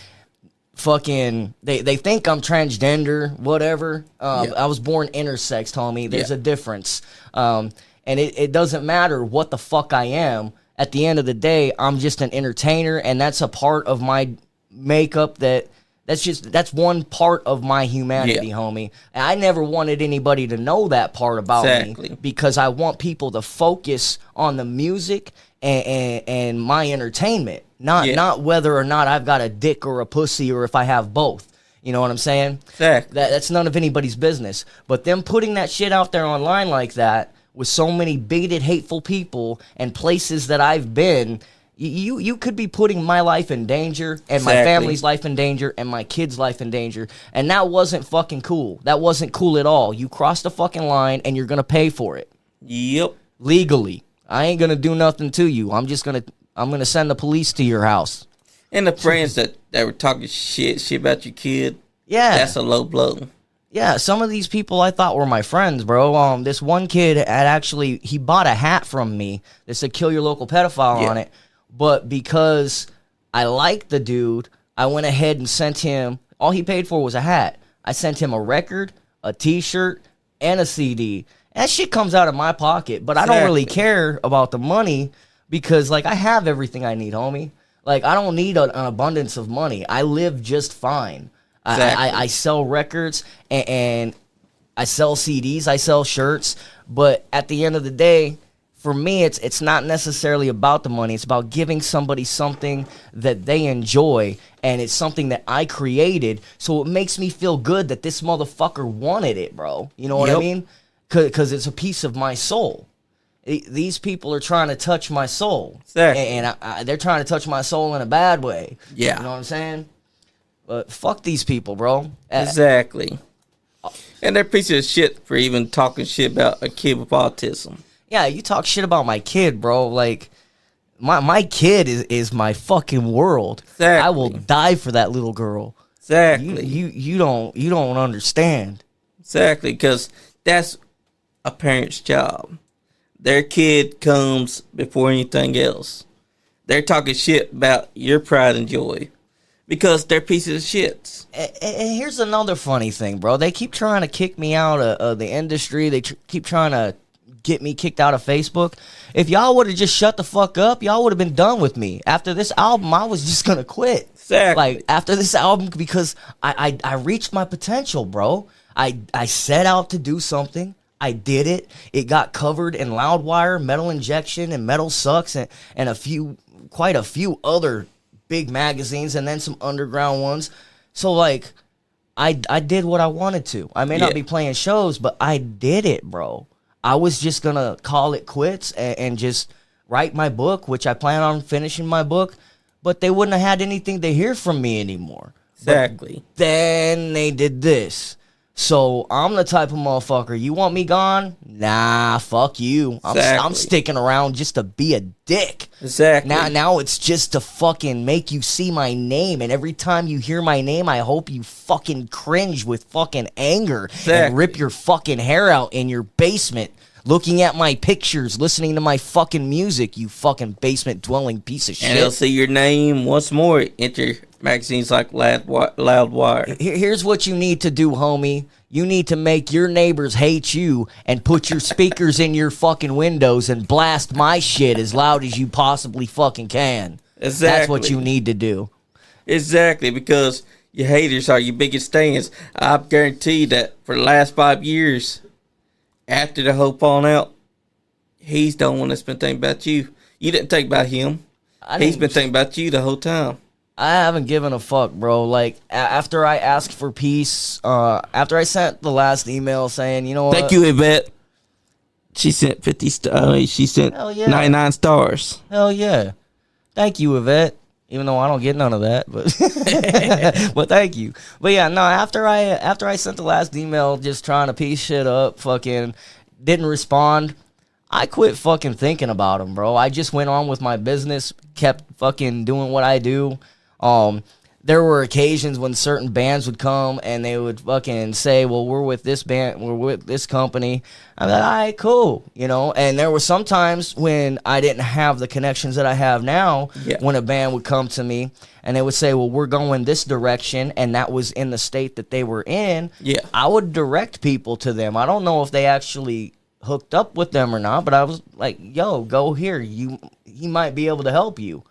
Fucking, they think I'm transgender, whatever. I was born intersex, homie. There's a difference. And it doesn't matter what the fuck I am. At the end of the day, I'm just an entertainer, and that's a part of my makeup that's one part of my humanity, homie. And I never wanted anybody to know that part about me, because I want people to focus on the music and my entertainment. Not whether or not I've got a dick or a pussy, or if I have both. You know what I'm saying? That's none of anybody's business. But them putting that shit out there online like that, with so many bigoted, hateful people and places that I've been, you could be putting my life in danger, and my family's life in danger, and my kid's life in danger. And that wasn't fucking cool. That wasn't cool at all. You crossed the fucking line, and you're going to pay for it. Yep. Legally. I ain't going to do nothing to you. I'm going to send the police to your house. And the friends that were talking shit about your kid. Yeah. That's a low blow. Yeah, some of these people I thought were my friends, bro. This one kid he bought a hat from me that said "Kill Your Local Pedophile" on it. But because I liked the dude, I went ahead and sent him, all he paid for was a hat. I sent him a record, a t-shirt, and a CD. That shit comes out of my pocket, but I don't really care about the money, because, like, I have everything I need, homie. Like, I don't need an abundance of money. I live just fine. I sell records, and I sell CDs, I sell shirts, but at the end of the day, for me, it's not necessarily about the money. It's about giving somebody something that they enjoy, and it's something that I created, so it makes me feel good that this motherfucker wanted it, bro. You know what I mean? Because it's a piece of my soul. These people are trying to touch my soul. And they're trying to touch my soul in a bad way. Yeah. You know what I'm saying? But fuck these people, bro. Exactly. And they're pieces of shit for even talking shit about a kid with autism. Yeah, you talk shit about my kid, bro. Like, my kid is my fucking world. Exactly. I will die for that little girl. Exactly. You don't understand. Exactly, because that's a parent's job. Their kid comes before anything else. They're talking shit about your pride and joy, because they're pieces of shit. And here's another funny thing, bro. They keep trying to kick me out of the industry. They keep trying to get me kicked out of Facebook. If y'all would have just shut the fuck up, y'all would have been done with me. After this album, I was just going to quit. Exactly. Like, after this album, because I reached my potential, bro. I set out to do something. I did it. It got covered in Loudwire, Metal Injection, and Metal Sucks, and quite a few other big magazines, and then some underground ones. So, like, I did what I wanted to. I may not be playing shows, but I did it, bro. I was just going to call it quits and just write my book, which I plan on finishing my book, but they wouldn't have had anything to hear from me anymore. Exactly. But then they did this. So I'm the type of motherfucker, you want me gone? Nah, fuck you. I'm sticking around just to be a dick. Exactly. Now it's just to fucking make you see my name, and every time you hear my name, I hope you fucking cringe with fucking anger and rip your fucking hair out in your basement, looking at my pictures, listening to my fucking music, you fucking basement-dwelling piece of shit. And they'll see your name once more enter magazines like Loudwire. Here's what you need to do, homie. You need to make your neighbors hate you and put your speakers in your fucking windows and blast my shit as loud as you possibly fucking can. Exactly. That's what you need to do. Exactly, because your haters are your biggest fans. I guarantee that for the last 5 years, after the whole falling out, he's the one that's been thinking about you. You didn't think about him. He's been thinking about you the whole time. I haven't given a fuck, bro. Like, after I asked for peace, after I sent the last email saying, you know what? Thank you, Yvette. She sent 50 stars. She sent 99 stars. Hell yeah. Thank you, Yvette. Even though I don't get none of that, but but thank you. But yeah, no, after I sent the last email just trying to piece shit up, fucking didn't respond, I quit fucking thinking about him, bro. I just went on with my business, kept fucking doing what I do. There were occasions when certain bands would come and they would fucking say, well, we're with this band, we're with this company. I'm like, all right, cool, you know? And there were some times when I didn't have the connections that I have now, when a band would come to me and they would say, well, we're going this direction, and that was in the state that they were in. I would direct people to them. I don't know if they actually hooked up with them or not, but I was like, yo, go here. He might be able to help you.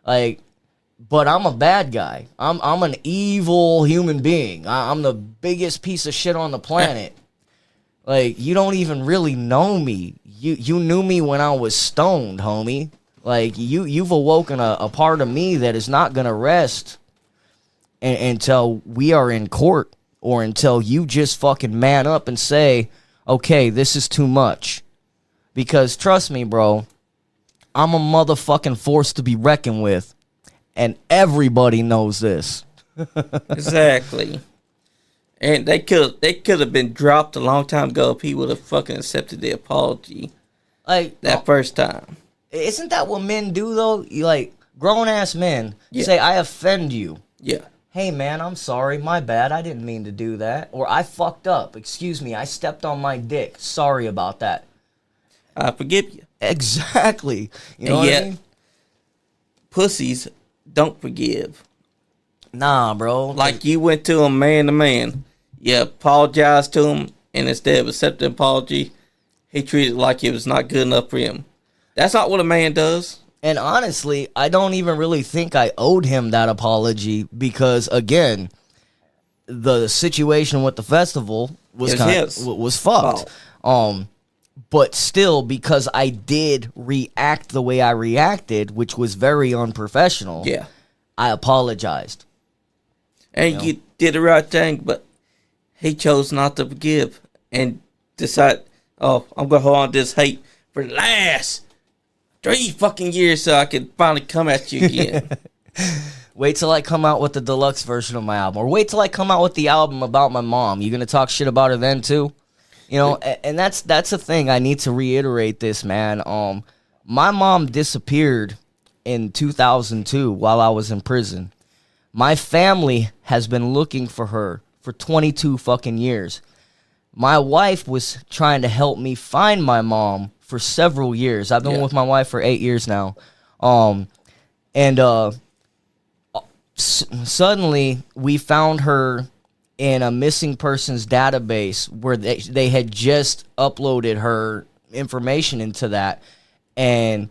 Like, but I'm a bad guy. I'm an evil human being. I'm the biggest piece of shit on the planet. Like, you don't even really know me. You knew me when I was stoned, homie. Like, you've awoken a part of me that is not gonna rest until we are in court, or until you just fucking man up and say, okay, this is too much. Because trust me, bro, I'm a motherfucking force to be reckoned with. And everybody knows this. Exactly. And they could have been dropped a long time ago if he would have fucking accepted the apology. Like that first time. Isn't that what men do though? Like, grown ass men say, I offend you. Hey man, I'm sorry, my bad, I didn't mean to do that. Or I fucked up. Excuse me, I stepped on my dick. Sorry about that. I forgive you. Exactly. You know what I mean? Pussies don't forgive. Nah, bro. Like, you went to him man to man. You apologized to him, and instead of accepting an apology, he treated it like it was not good enough for him. That's not what a man does. And honestly, I don't even really think I owed him that apology, because, again, the situation with the festival was fucked. But still, because I did react the way I reacted, which was very unprofessional, I apologized. And you did the right thing, but he chose not to forgive and decided, oh, I'm going to hold on to this hate for the last 3 fucking years so I can finally come at you again. Wait till I come out with the deluxe version of my album. Or wait till I come out with the album about my mom. You going to talk shit about her then, too? You know, and that's the thing. I need to reiterate this, man. My mom disappeared in 2002 while I was in prison. My family has been looking for her for 22 fucking years. My wife was trying to help me find my mom for several years. I've been with my wife for 8 years now. Suddenly we found her in a missing persons database where they had just uploaded her information into that, and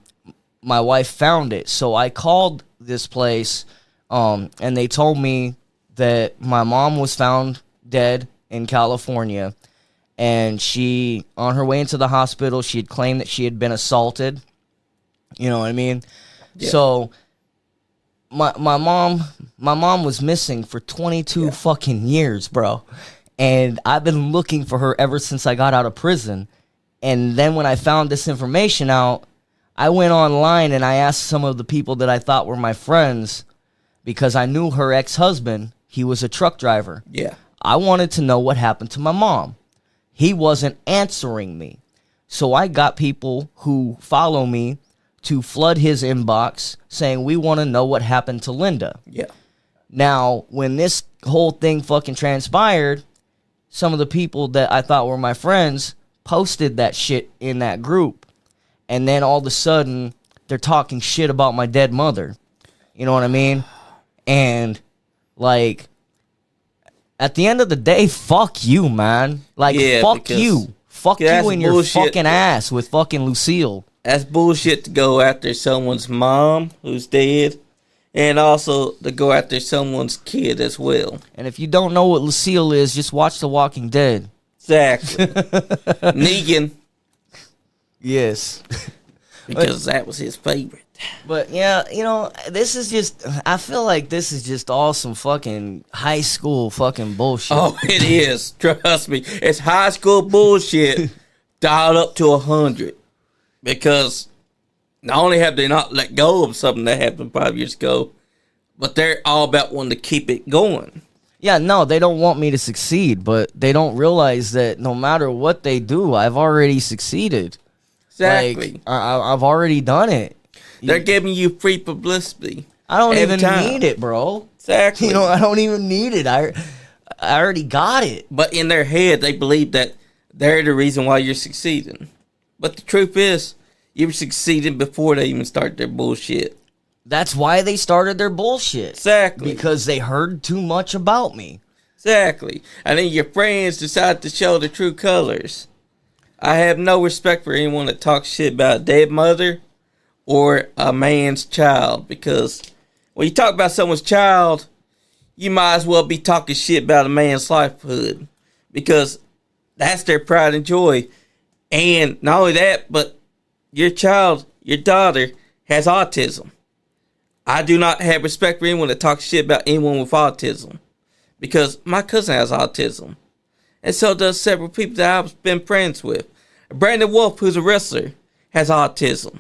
my wife found it. So I called this place, and they told me that my mom was found dead in California, and she, on her way into the hospital, she had claimed that she had been assaulted. You know what I mean? Yeah. So my mom was missing for 22 fucking years, bro. And I've been looking for her ever since I got out of prison. And then when I found this information out, I went online and I asked some of the people that I thought were my friends, because I knew her ex-husband. He was a truck driver. Yeah. I wanted to know what happened to my mom. He wasn't answering me. So I got people who follow me to flood his inbox saying, we want to know what happened to Linda. Yeah. Now, when this whole thing fucking transpired, some of the people that I thought were my friends posted that shit in that group. And then all of a sudden, they're talking shit about my dead mother. You know what I mean? And, like, at the end of the day, fuck you, man. Like, fuck you. Fuck you in your fucking ass with fucking Lucille. That's bullshit to go after someone's mom who's dead, and also to go after someone's kid as well. And if you don't know what Lucille is, just watch The Walking Dead. Exactly. Negan. Yes. Because that was his favorite. But, yeah, you know, this is just, I feel like this is just all some fucking high school fucking bullshit. Oh, it is. Trust me. It's high school bullshit dialed up to 100. Because not only have they not let go of something that happened 5 years ago, but they're all about wanting to keep it going. Yeah, no, they don't want me to succeed, but they don't realize that no matter what they do, I've already succeeded. Exactly. Like, I've already done it. They're giving you free publicity. I don't even need it, bro. Exactly. You know, I don't even need it. I already got it. But in their head, they believe that they're the reason why you're succeeding. But the truth is, you were succeeding before they even started their bullshit. That's why they started their bullshit. Exactly. Because they heard too much about me. Exactly. And then your friends decide to show the true colors. I have no respect for anyone that talks shit about a dead mother or a man's child. Because when you talk about someone's child, you might as well be talking shit about a man's livelihood. Because that's their pride and joy. And not only that, but your child, your daughter, has autism. I do not have respect for anyone that talks shit about anyone with autism. Because my cousin has autism. And so does several people that I've been friends with. Brandon Wolf, who's a wrestler, has autism.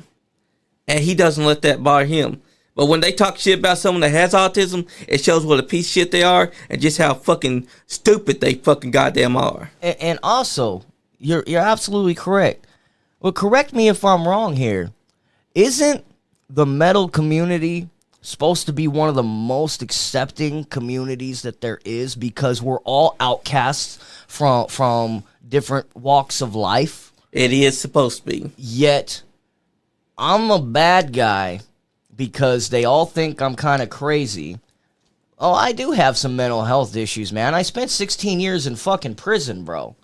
And he doesn't let that bother him. But when they talk shit about someone that has autism, it shows what a piece of shit they are and just how fucking stupid they fucking goddamn are. And also, you're absolutely correct. Well, correct me if I'm wrong here. Isn't the metal community supposed to be one of the most accepting communities that there is, because we're all outcasts from different walks of life? It is supposed to be. Yet, I'm a bad guy because they all think I'm kind of crazy. Oh, I do have some mental health issues, man. I spent 16 years in fucking prison, bro.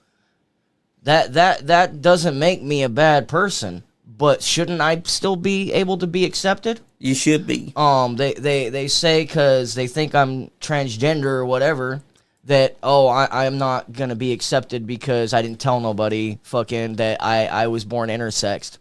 That doesn't make me a bad person. But shouldn't I still be able to be accepted? You should be. They say because they think I'm transgender or whatever, that, I'm not going to be accepted because I didn't tell nobody fucking that I was born intersexed.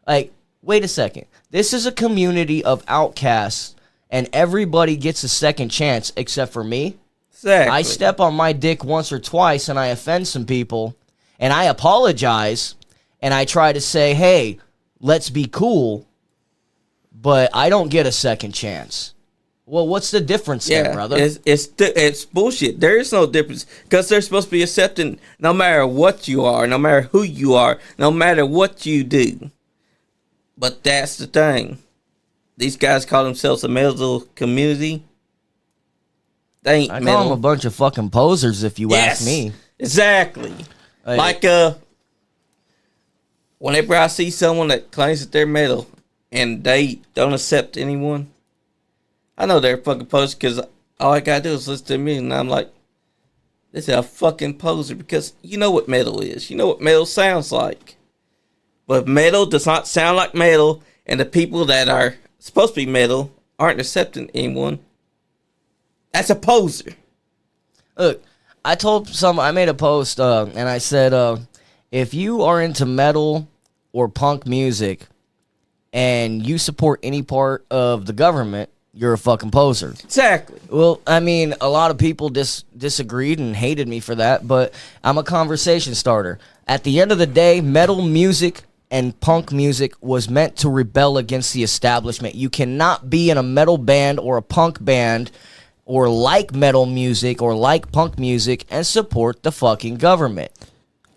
Like, wait a second. This is a community of outcasts, and everybody gets a second chance except for me. Exactly. I step on my dick once or twice, and I offend some people, and I apologize, and I try to say, hey, let's be cool, but I don't get a second chance. Well, what's the difference there, brother? It's bullshit. There is no difference, because they're supposed to be accepting no matter what you are, no matter who you are, no matter what you do. But that's the thing. These guys call themselves a metal community. They ain't metal. I call them a bunch of fucking posers, if you ask me. Exactly. Like, whenever I see someone that claims that they're metal and they don't accept anyone, I know they're a fucking poser, because all I gotta do is listen to me, and I'm like, this is a fucking poser, because you know what metal is. You know what metal sounds like. But if metal does not sound like metal, and the people that are supposed to be metal aren't accepting anyone, that's a poser. Look, I made a post and I said, if you are into metal or punk music and you support any part of the government, you're a fucking poser. Exactly. Well, I mean, a lot of people disagreed and hated me for that, but I'm a conversation starter. At the end of the day, metal music and punk music was meant to rebel against the establishment. You cannot be in a metal band or a punk band or like metal music or like punk music and support the fucking government.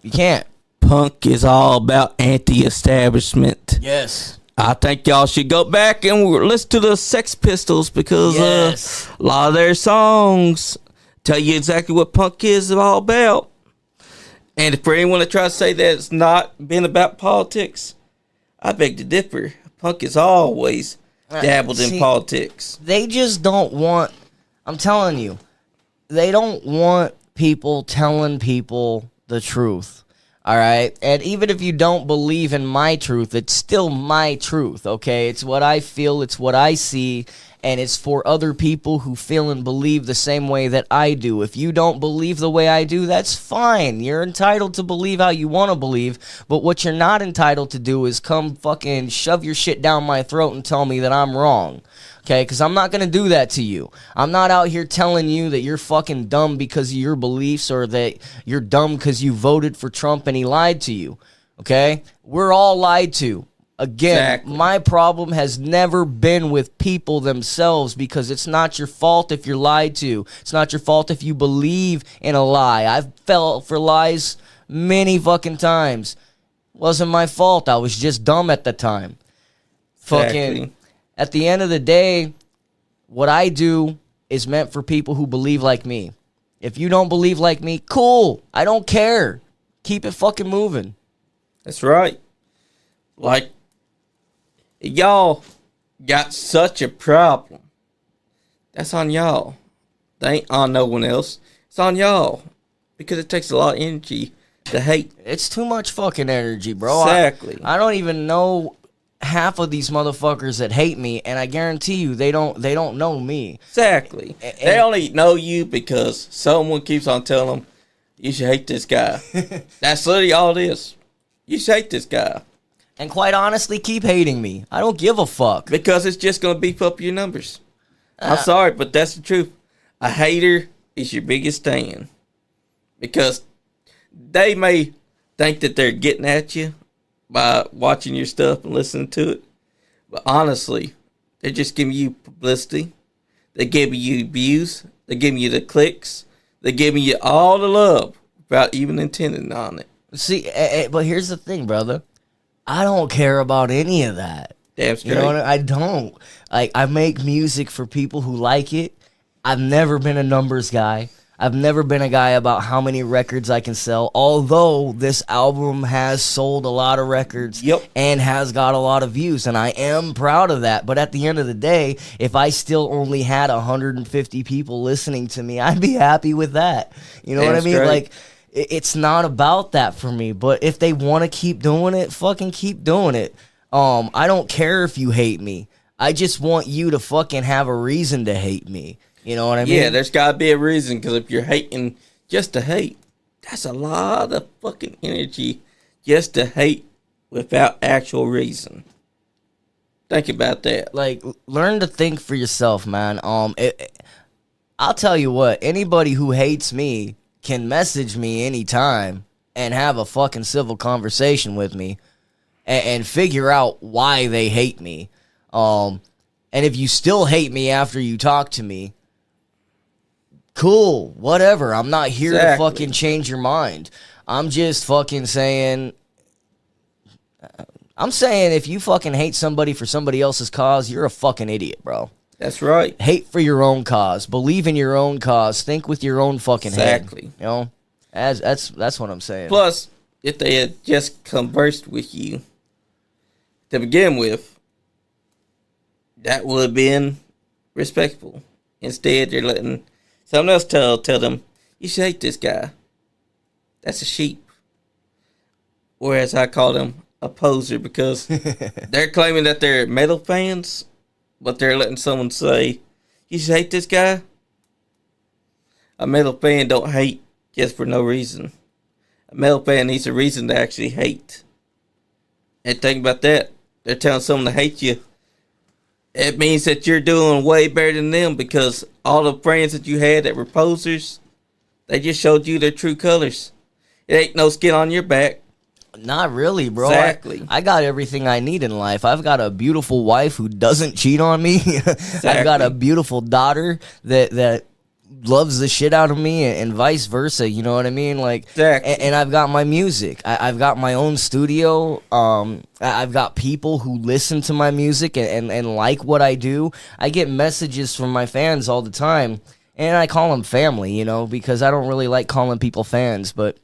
You can't. Punk is all about anti-establishment. Yes. I think y'all should go back and listen to the Sex Pistols because a lot of their songs tell you exactly what punk is all about. And for anyone that tries to say that it's not been about politics, I beg to differ. Punk is always dabbled in politics. They just don't want, I'm telling you, they don't want people telling people the truth. All right. And even if you don't believe in my truth, it's still my truth. Okay. It's what I feel. It's what I see. And it's for other people who feel and believe the same way that I do. If you don't believe the way I do, that's fine. You're entitled to believe how you want to believe. But what you're not entitled to do is come fucking shove your shit down my throat and tell me that I'm wrong. Okay, because I'm not going to do that to you. I'm not out here telling you that you're fucking dumb because of your beliefs or that you're dumb because you voted for Trump and he lied to you. Okay? We're all lied to. Again, my problem has never been with people themselves because it's not your fault if you're lied to. It's not your fault if you believe in a lie. I've fell for lies many fucking times. Wasn't my fault. I was just dumb at the time. Fucking... At the end of the day, what I do is meant for people who believe like me. If you don't believe like me, cool. I don't care. Keep it fucking moving. That's right. Like, y'all got such a problem. That's on y'all. They ain't on no one else. It's on y'all. Because it takes a lot of energy to hate. It's too much fucking energy, bro. Exactly. I don't even know half of these motherfuckers that hate me, and I guarantee you they don't know me. Exactly. They only know you because someone keeps on telling them you should hate this guy. That's literally all it is. You should hate this guy. And quite honestly, keep hating me. I don't give a fuck. Because it's just going to beef up your numbers. I'm sorry, but that's the truth. A hater is your biggest fan. Because they may think that they're getting at you by watching your stuff and listening to it. But honestly, they're just giving you publicity. They're giving you views. They're giving you the clicks. They're giving you all the love without even intending on it. See, but here's the thing, brother. I don't care about any of that. Damn straight. You know what I don't. Like, I make music for people who like it. I've never been a numbers guy. I've never been a guy about how many records I can sell, although this album has sold a lot of records and has got a lot of views, and I am proud of that. But at the end of the day, if I still only had 150 people listening to me, I'd be happy with that. You know what I mean? Straight. Like, it's not about that for me, but if they want to keep doing it, fucking keep doing it. I don't care if you hate me. I just want you to fucking have a reason to hate me. You know what I mean? Yeah, there's got to be a reason, because if you're hating just to hate, that's a lot of fucking energy just to hate without actual reason. Think about that. Like, learn to think for yourself, man. I'll tell you what, anybody who hates me can message me anytime and have a fucking civil conversation with me and figure out why they hate me. And if you still hate me after you talk to me, cool, whatever. I'm not here to fucking change your mind. I'm just fucking saying, if you fucking hate somebody for somebody else's cause, you're a fucking idiot, bro. That's right. Hate for your own cause. Believe in your own cause. Think with your own fucking head. You know? That's what I'm saying. Plus, if they had just conversed with you to begin with, that would have been respectful. Instead, they're letting someone else tell them, you should hate this guy. That's a sheep. Whereas I call them a poser, because they're claiming that they're metal fans, but they're letting someone say, you should hate this guy. A metal fan don't hate just for no reason. A male fan needs a reason to actually hate. And think about that. They're telling someone to hate you. It means that you're doing way better than them, because all the friends that you had that were posers, they just showed you their true colors. It ain't no skin on your back. Not really, bro. Exactly. I got everything I need in life. I've got a beautiful wife who doesn't cheat on me. Exactly. I've got a beautiful daughter that loves the shit out of me, and vice versa. You know what I mean? Like, exactly. And I've got my music. I've got my own studio. I've got people who listen to my music and like what I do. I get messages from my fans all the time, and I call them family, you know, because I don't really like calling people fans, but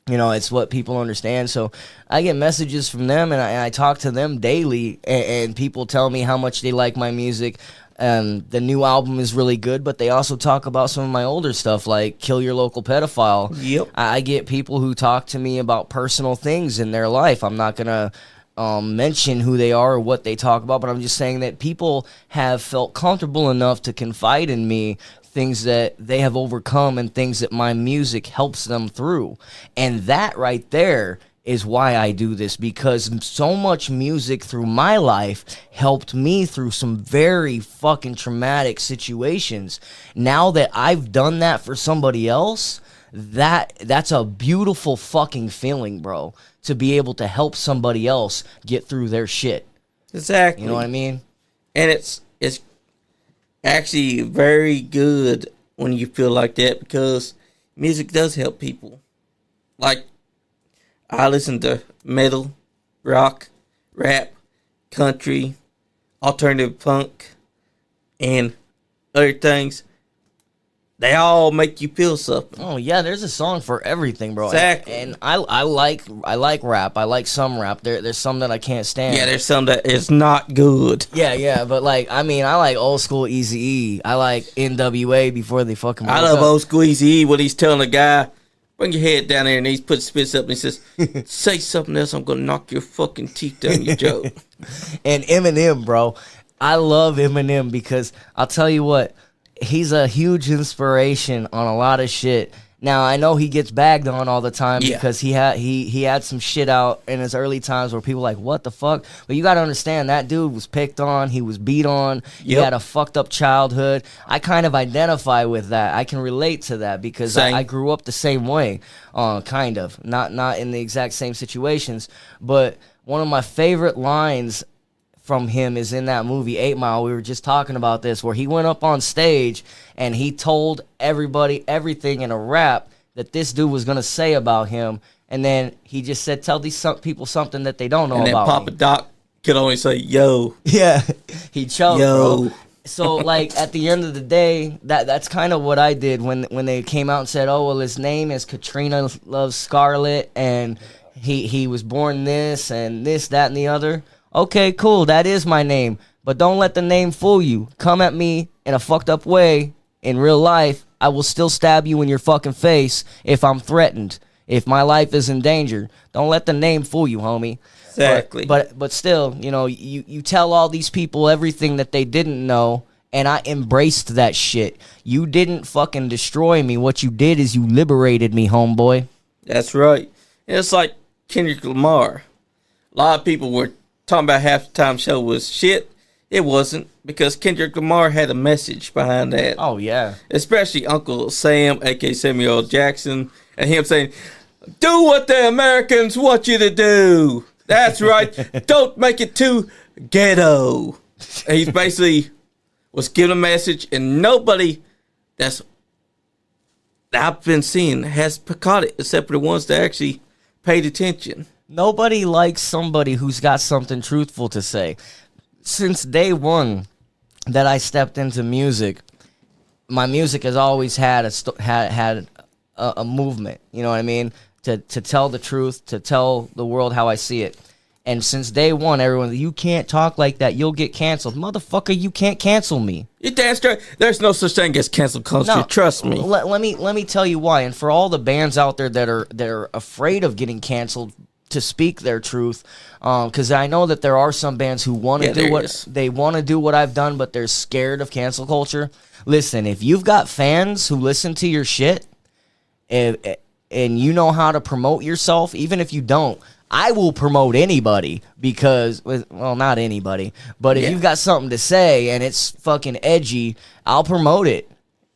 you know, it's what people understand. So I get messages from them, and I talk to them daily, and people tell me how much they like my music. The new album is really good, but they also talk about some of my older stuff, like Kill Your Local Pedophile. Yep. I get people who talk to me about personal things in their life. I'm not going to mention who they are or what they talk about, but I'm just saying that people have felt comfortable enough to confide in me things that they have overcome and things that my music helps them through. And that right there is why I do this, because so much music through my life helped me through some very fucking traumatic situations. Now that I've done that for somebody else, that's a beautiful fucking feeling, bro, to be able to help somebody else get through their shit. Exactly. You know what I mean? And it's actually very good when you feel like that, because music does help people. Like, I listen to metal, rock, rap, country, alternative punk, and other things. They all make you feel something. Oh yeah, there's a song for everything, bro. Exactly. And I like rap. I like some rap. There's some that I can't stand. Yeah, there's some that is not good. Yeah, but like, I mean, I like old school Eazy-E. I like NWA before they fucking broke I love up. old school Eazy-E when he's telling a guy, bring your head down there, and he puts spits up and he says, say something else, I'm gonna knock your fucking teeth down, you joke. And Eminem, bro. I love Eminem because I'll tell you what, he's a huge inspiration on a lot of shit. Now, I know he gets bagged on all the time because he had some shit out in his early times where people were like, what the fuck? But you got to understand, that dude was picked on. He was beat on. He had a fucked up childhood. I kind of identify with that. I can relate to that because I grew up the same way, kind of. Not in the exact same situations. But one of my favorite lines from him is in that movie 8 Mile. We were just talking about this, where he went up on stage and he told everybody everything in a rap that this dude was going to say about him, and then he just said, tell these people something that they don't know about me. And then Papa Doc could only say, yo. Yeah, he choked, yo. bro. So, like, at the end of the day, that's kind of what I did when they came out and said, oh, well, his name is Katrina Loves Scarlet, and he was born this, and this, that, and the other. Okay, cool, that is my name. But don't let the name fool you. Come at me in a fucked up way in real life. I will still stab you in your fucking face if I'm threatened. If my life is in danger. Don't let the name fool you, homie. Exactly. But still, you know, you tell all these people everything that they didn't know, and I embraced that shit. You didn't fucking destroy me. What you did is you liberated me, homeboy. That's right. It's like Kendrick Lamar. A lot of people were talking about Halftime Show was shit. It wasn't, because Kendrick Lamar had a message behind that. Oh, yeah. Especially Uncle Sam, a.k.a. Samuel L. Jackson, and him saying, do what the Americans want you to do. That's right. Don't make it too ghetto. And he basically was giving a message, and nobody that I've been seeing has caught it, except for the ones that actually paid attention. Nobody likes somebody who's got something truthful to say. Since day one that I stepped into music, my music has always had a movement. You know what I mean? To tell the truth, to tell the world how I see it. And since day one, everyone, you can't talk like that. You'll get canceled. Motherfucker, you can't cancel me. You damn straight. There's no such thing as cancel culture. No, trust me. Let me tell you why. And for all the bands out there that are afraid of getting canceled to speak their truth, because I know that there are some bands who want to do what I've done, but they're scared of cancel culture. Listen, if you've got fans who listen to your shit and you know how to promote yourself, even if you don't, I will promote anybody because, well, not anybody, but if you've got something to say and it's fucking edgy, I'll promote it.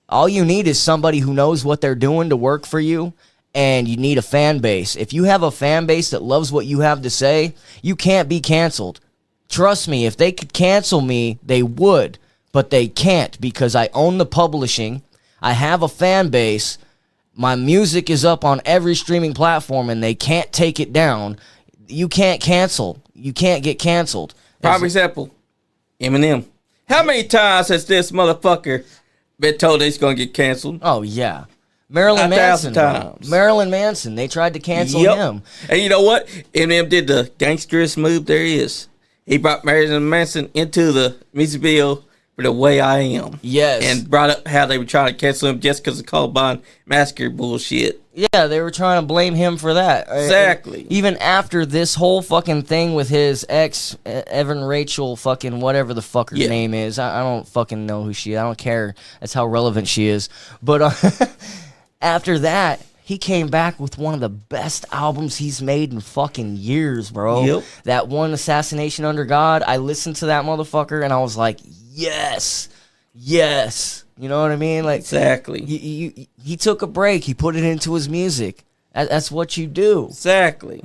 All you need is somebody who knows what they're doing to work for you, and you need a fan base. If you have a fan base that loves what you have to say, you can't be canceled. Trust me, if they could cancel me, they would, but they can't because I own the publishing. I have a fan base. My music is up on every streaming platform, and they can't take it down. You can't cancel. You can't get canceled. Prime example, Eminem. How many times has this motherfucker been told he's going to get canceled? Oh, yeah. Marilyn Manson. 1,000 times. Marilyn Manson. They tried to cancel him. And you know what? Eminem did the gangsterest move there is. He brought Marilyn Manson into the music video for The Way I Am. Yes. And brought up how they were trying to cancel him just because of Columbine Massacre bullshit. Yeah, they were trying to blame him for that. Exactly. Even after this whole fucking thing with his ex, Evan Rachel fucking whatever the fuck her name is. I don't fucking know who she is. I don't care. That's how relevant she is. But after that, he came back with one of the best albums he's made in fucking years, bro. Yep. That one, Assassination Under God, I listened to that motherfucker and I was like, yes, yes. You know what I mean? Like, exactly. He took a break. He put it into his music. That's what you do. Exactly.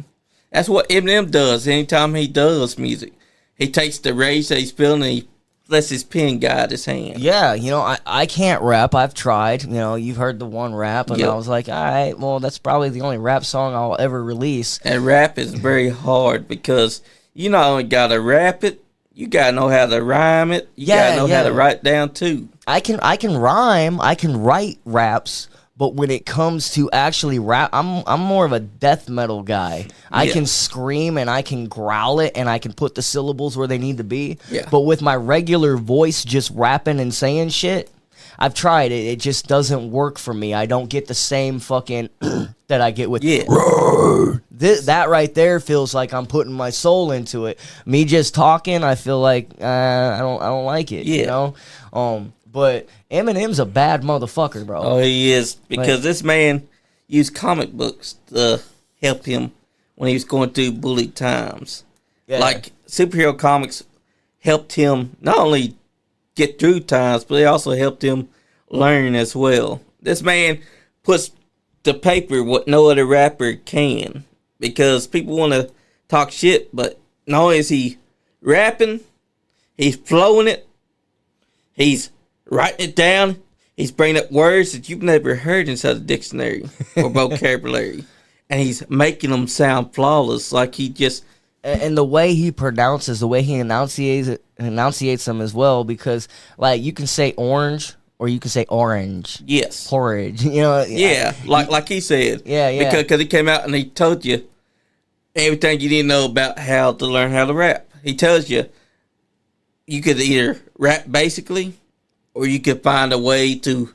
That's what Eminem does anytime he does music. He takes the rage that he's feeling and he lets his pen guide his hand. Yeah, you know, I can't rap. I've tried. You know, you've heard the one rap, and I was like, all right, well, that's probably the only rap song I'll ever release. And rap is very hard because you not only got to rap it, you got to know how to rhyme it. You got to know how to write it down, too. I can rhyme. I can write raps. But when it comes to actually rap, I'm more of a death metal guy. I can scream and I can growl it and I can put the syllables where they need to be. Yeah. But with my regular voice just rapping and saying shit, I've tried it. It just doesn't work for me. I don't get the same fucking that I get with that right there feels like I'm putting my soul into it. Me just talking, I feel like I don't like it. You know. But Eminem's a bad motherfucker, bro. Oh, he is. Because this man used comic books to help him when he was going through bullied times. Yeah. Like, superhero comics helped him not only get through times, but they also helped him learn as well. This man puts to paper what no other rapper can. Because people want to talk shit, but not only is he rapping, he's flowing it, he's writing it down. He's bringing up words that you've never heard inside the dictionary or vocabulary. And he's making them sound flawless, like he just... And the way he pronounces, the way he enunciates them as well, because, like, you can say orange or you can say orange. Yes. Porridge. You know? Yeah, like he said. Yeah. Because he came out and he told you everything you need to know about how to learn how to rap. He tells you could either rap basically, or you could find a way to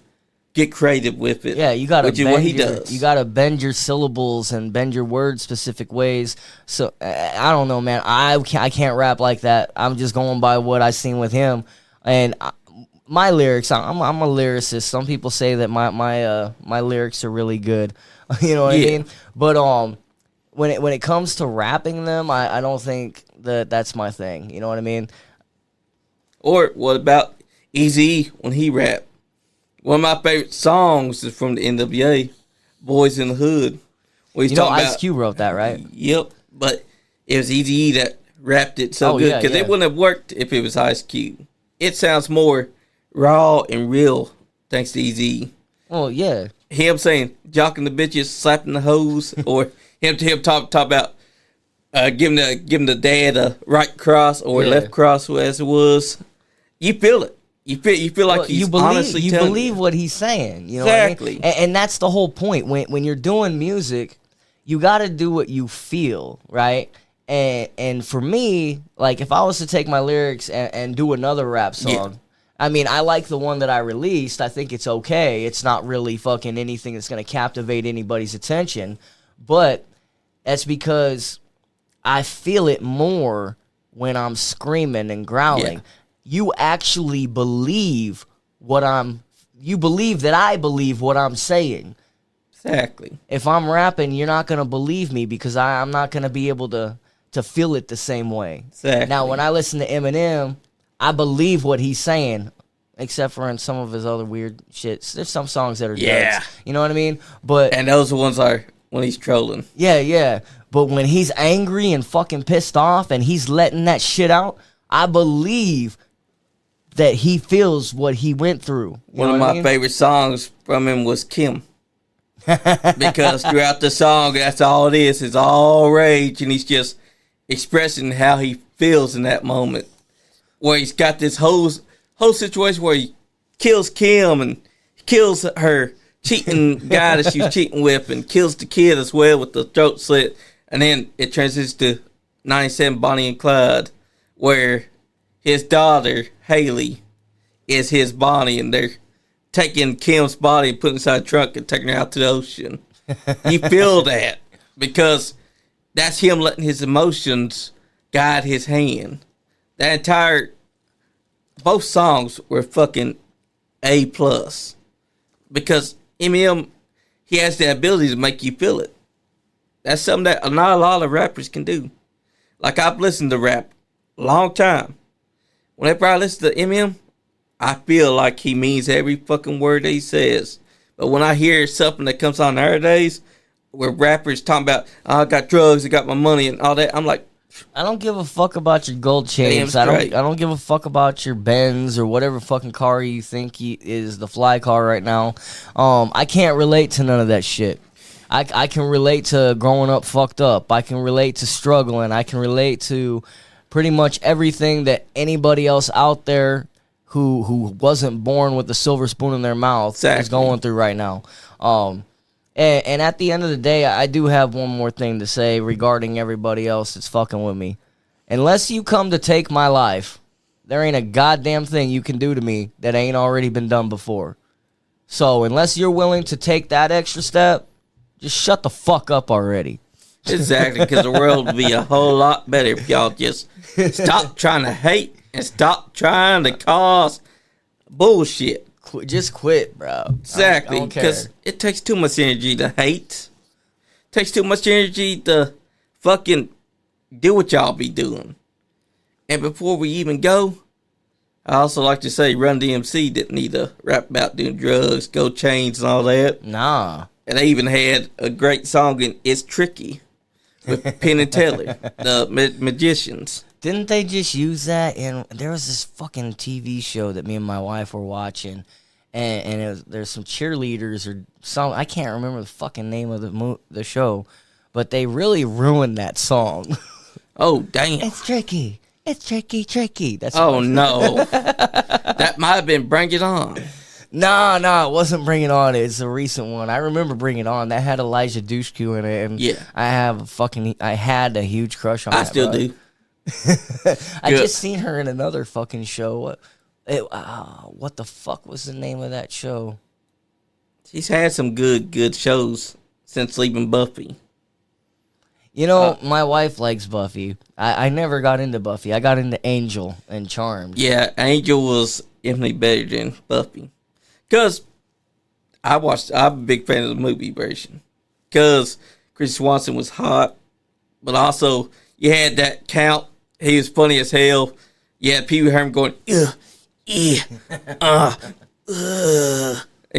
get creative with it. Yeah, you gotta which is what he does. You gotta bend your syllables and bend your words specific ways. So I don't know, man. I can't rap like that. I'm just going by what I seen with him, and my lyrics. I'm a lyricist. Some people say that my lyrics are really good. You know what I mean? But when it comes to rapping them, I don't think that's my thing. You know what I mean? Or what about Eazy when he rapped? One of my favorite songs is from the NWA, Boys in the Hood. You know, Ice Cube wrote that, right? Yep, but it was Eazy that rapped it so good because it wouldn't have worked if it was Ice Cube. It sounds more raw and real thanks to Eazy. Oh yeah, him saying jocking the bitches, slapping the hoes, or him talk about giving the dad a right cross or left cross as it was. You feel it. You feel like he's honestly you believe what he's saying. You know exactly. What I mean? And that's the whole point. When you're doing music, you got to do what you feel, right? And for me, like if I was to take my lyrics and do another rap song, I mean, I like the one that I released. I think it's okay. It's not really fucking anything that's going to captivate anybody's attention, but that's because I feel it more when I'm screaming and growling. You actually believe you believe that I believe what I'm saying. Exactly. If I'm rapping, you're not going to believe me because I'm not going to be able to feel it the same way. Exactly. Now, when I listen to Eminem, I believe what he's saying, except for in some of his other weird shits. There's some songs that are duds. You know what I mean? But and those ones are when he's trolling. Yeah. But when he's angry and fucking pissed off and he's letting that shit out, I believe that he feels what he went through. One of my favorite songs from him was Kim. Because throughout the song, that's all it is. It's all rage, and he's just expressing how he feels in that moment. Where he's got this whole situation where he kills Kim and kills her cheating guy that she's cheating with, and kills the kid as well with the throat slit. And then it transitions to 97 Bonnie and Clyde, where his daughter, Haley, is his Bonnie, and they're taking Kim's body and putting it inside a trunk and taking her out to the ocean. You feel that because that's him letting his emotions guide his hand. Both songs were fucking A+. Because Eminem, he has the ability to make you feel it. That's something that not a lot of rappers can do. Like, I've listened to rap a long time. Whenever I listen to Eminem, I feel like he means every fucking word that he says. But when I hear something that comes on nowadays, where rappers talking about, I got drugs, I got my money and all that, I'm like, I don't give a fuck about your gold chains. I don't give a fuck about your Benz or whatever fucking car you think is the fly car right now. I can't relate to none of that shit. I can relate to growing up fucked up. I can relate to struggling. I can relate to pretty much everything that anybody else out there who wasn't born with a silver spoon in their mouth is going through right now. And at the end of the day, I do have one more thing to say regarding everybody else that's fucking with me. Unless you come to take my life, there ain't a goddamn thing you can do to me that ain't already been done before. So unless you're willing to take that extra step, just shut the fuck up already. Exactly, because the world would be a whole lot better if y'all just stop trying to hate and stop trying to cause bullshit. Just quit, bro. Exactly, because it takes too much energy to hate. It takes too much energy to fucking do what y'all be doing. And before we even go, I also like to say Run DMC didn't need to rap about doing drugs, gold chains, and all that. Nah. And they even had a great song in It's Tricky with Penn and Teller, the magicians. Didn't they just use that? And there was this fucking TV show that me and my wife were watching, and there's some cheerleaders or some, I can't remember the fucking name of the show, but they really ruined that song. Oh, damn. It's tricky. It's tricky. That's no. That might have been Bring It On. No, it wasn't Bring It On. It's a recent one. I remember Bring It On. That had Elijah Dushku in it, and yeah. I had a huge crush on her. I still do. I just seen her in another fucking show. What the fuck was the name of that show? She's had some good shows since leaving Buffy. You know, my wife likes Buffy. I never got into Buffy. I got into Angel and Charmed. Yeah, Angel was infinitely better than Buffy. Because I'm a big fan of the movie version. Because Chris Swanson was hot. But also, you had that Count. He was funny as hell. You had Pee Wee Herman going, and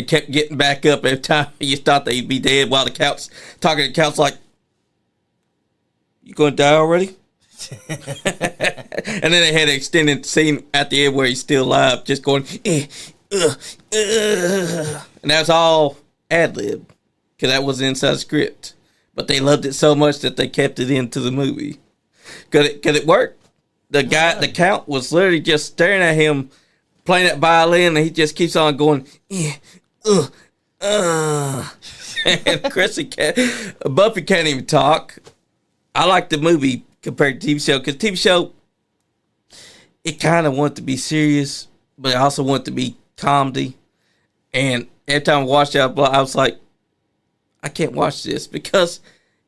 kept getting back up every time you thought they'd be dead while the Count's talking to the Count's like, you gonna die already? And then they had an extended scene at the end where he's still alive, just going, and that's all ad-lib, because that was inside the script. But they loved it so much that they kept it into the movie. Could it work? The Count was literally just staring at him, playing that violin, and he just keeps on going, and Buffy can't even talk. I like the movie compared to TV show, because TV show, it kind of wanted to be serious, but it also wanted to be comedy. And every time I watched it, I was like, I can't watch this, because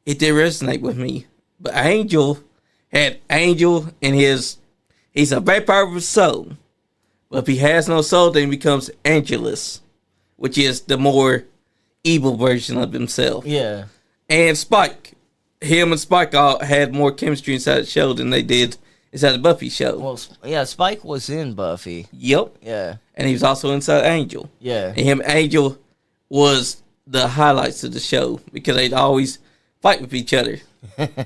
it did resonate with me. But Angel had Angel in he's a very powerful soul. But if he has no soul, then he becomes Angelus, which is the more evil version of himself. Yeah. And Spike. Him and Spike all had more chemistry inside the show than they did inside the Buffy show. Well, yeah, Spike was in Buffy. Yep. Yeah. And he was also inside Angel. Yeah. And him and Angel was the highlights of the show because they'd always fight with each other.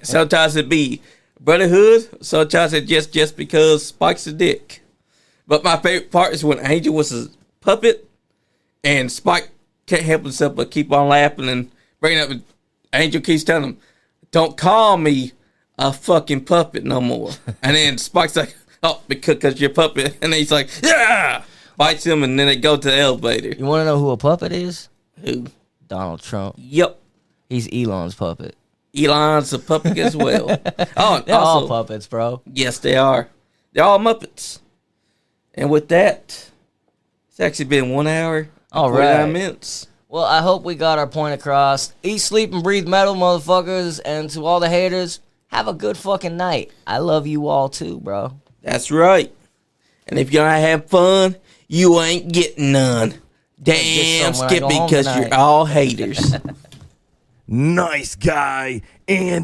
Sometimes it'd be brotherhood. Sometimes it just because Spike's a dick. But my favorite part is when Angel was a puppet and Spike can't help himself but keep on laughing and bringing up. Angel keeps telling him, "Don't call me a fucking puppet no more." And then Spike's like, "Oh, because you're a puppet." And he's like, "Yeah!" Bites him, and then they go to the elevator. You want to know who a puppet is? Who? Donald Trump. Yep. He's Elon's puppet. Elon's a puppet as well. Oh, and They're also, all puppets, bro. yes, they are. They're all Muppets. And with that, it's actually been 1 hour, All 49 right. minutes. Well, I hope we got our point across. Eat, sleep, and breathe metal, motherfuckers. And to all the haters, have a good fucking night. I love you all too, bro. That's right. And if you're not having fun, you ain't getting none. Damn, some when I go Skippy, home because tonight. you're all haters. Nice guy, and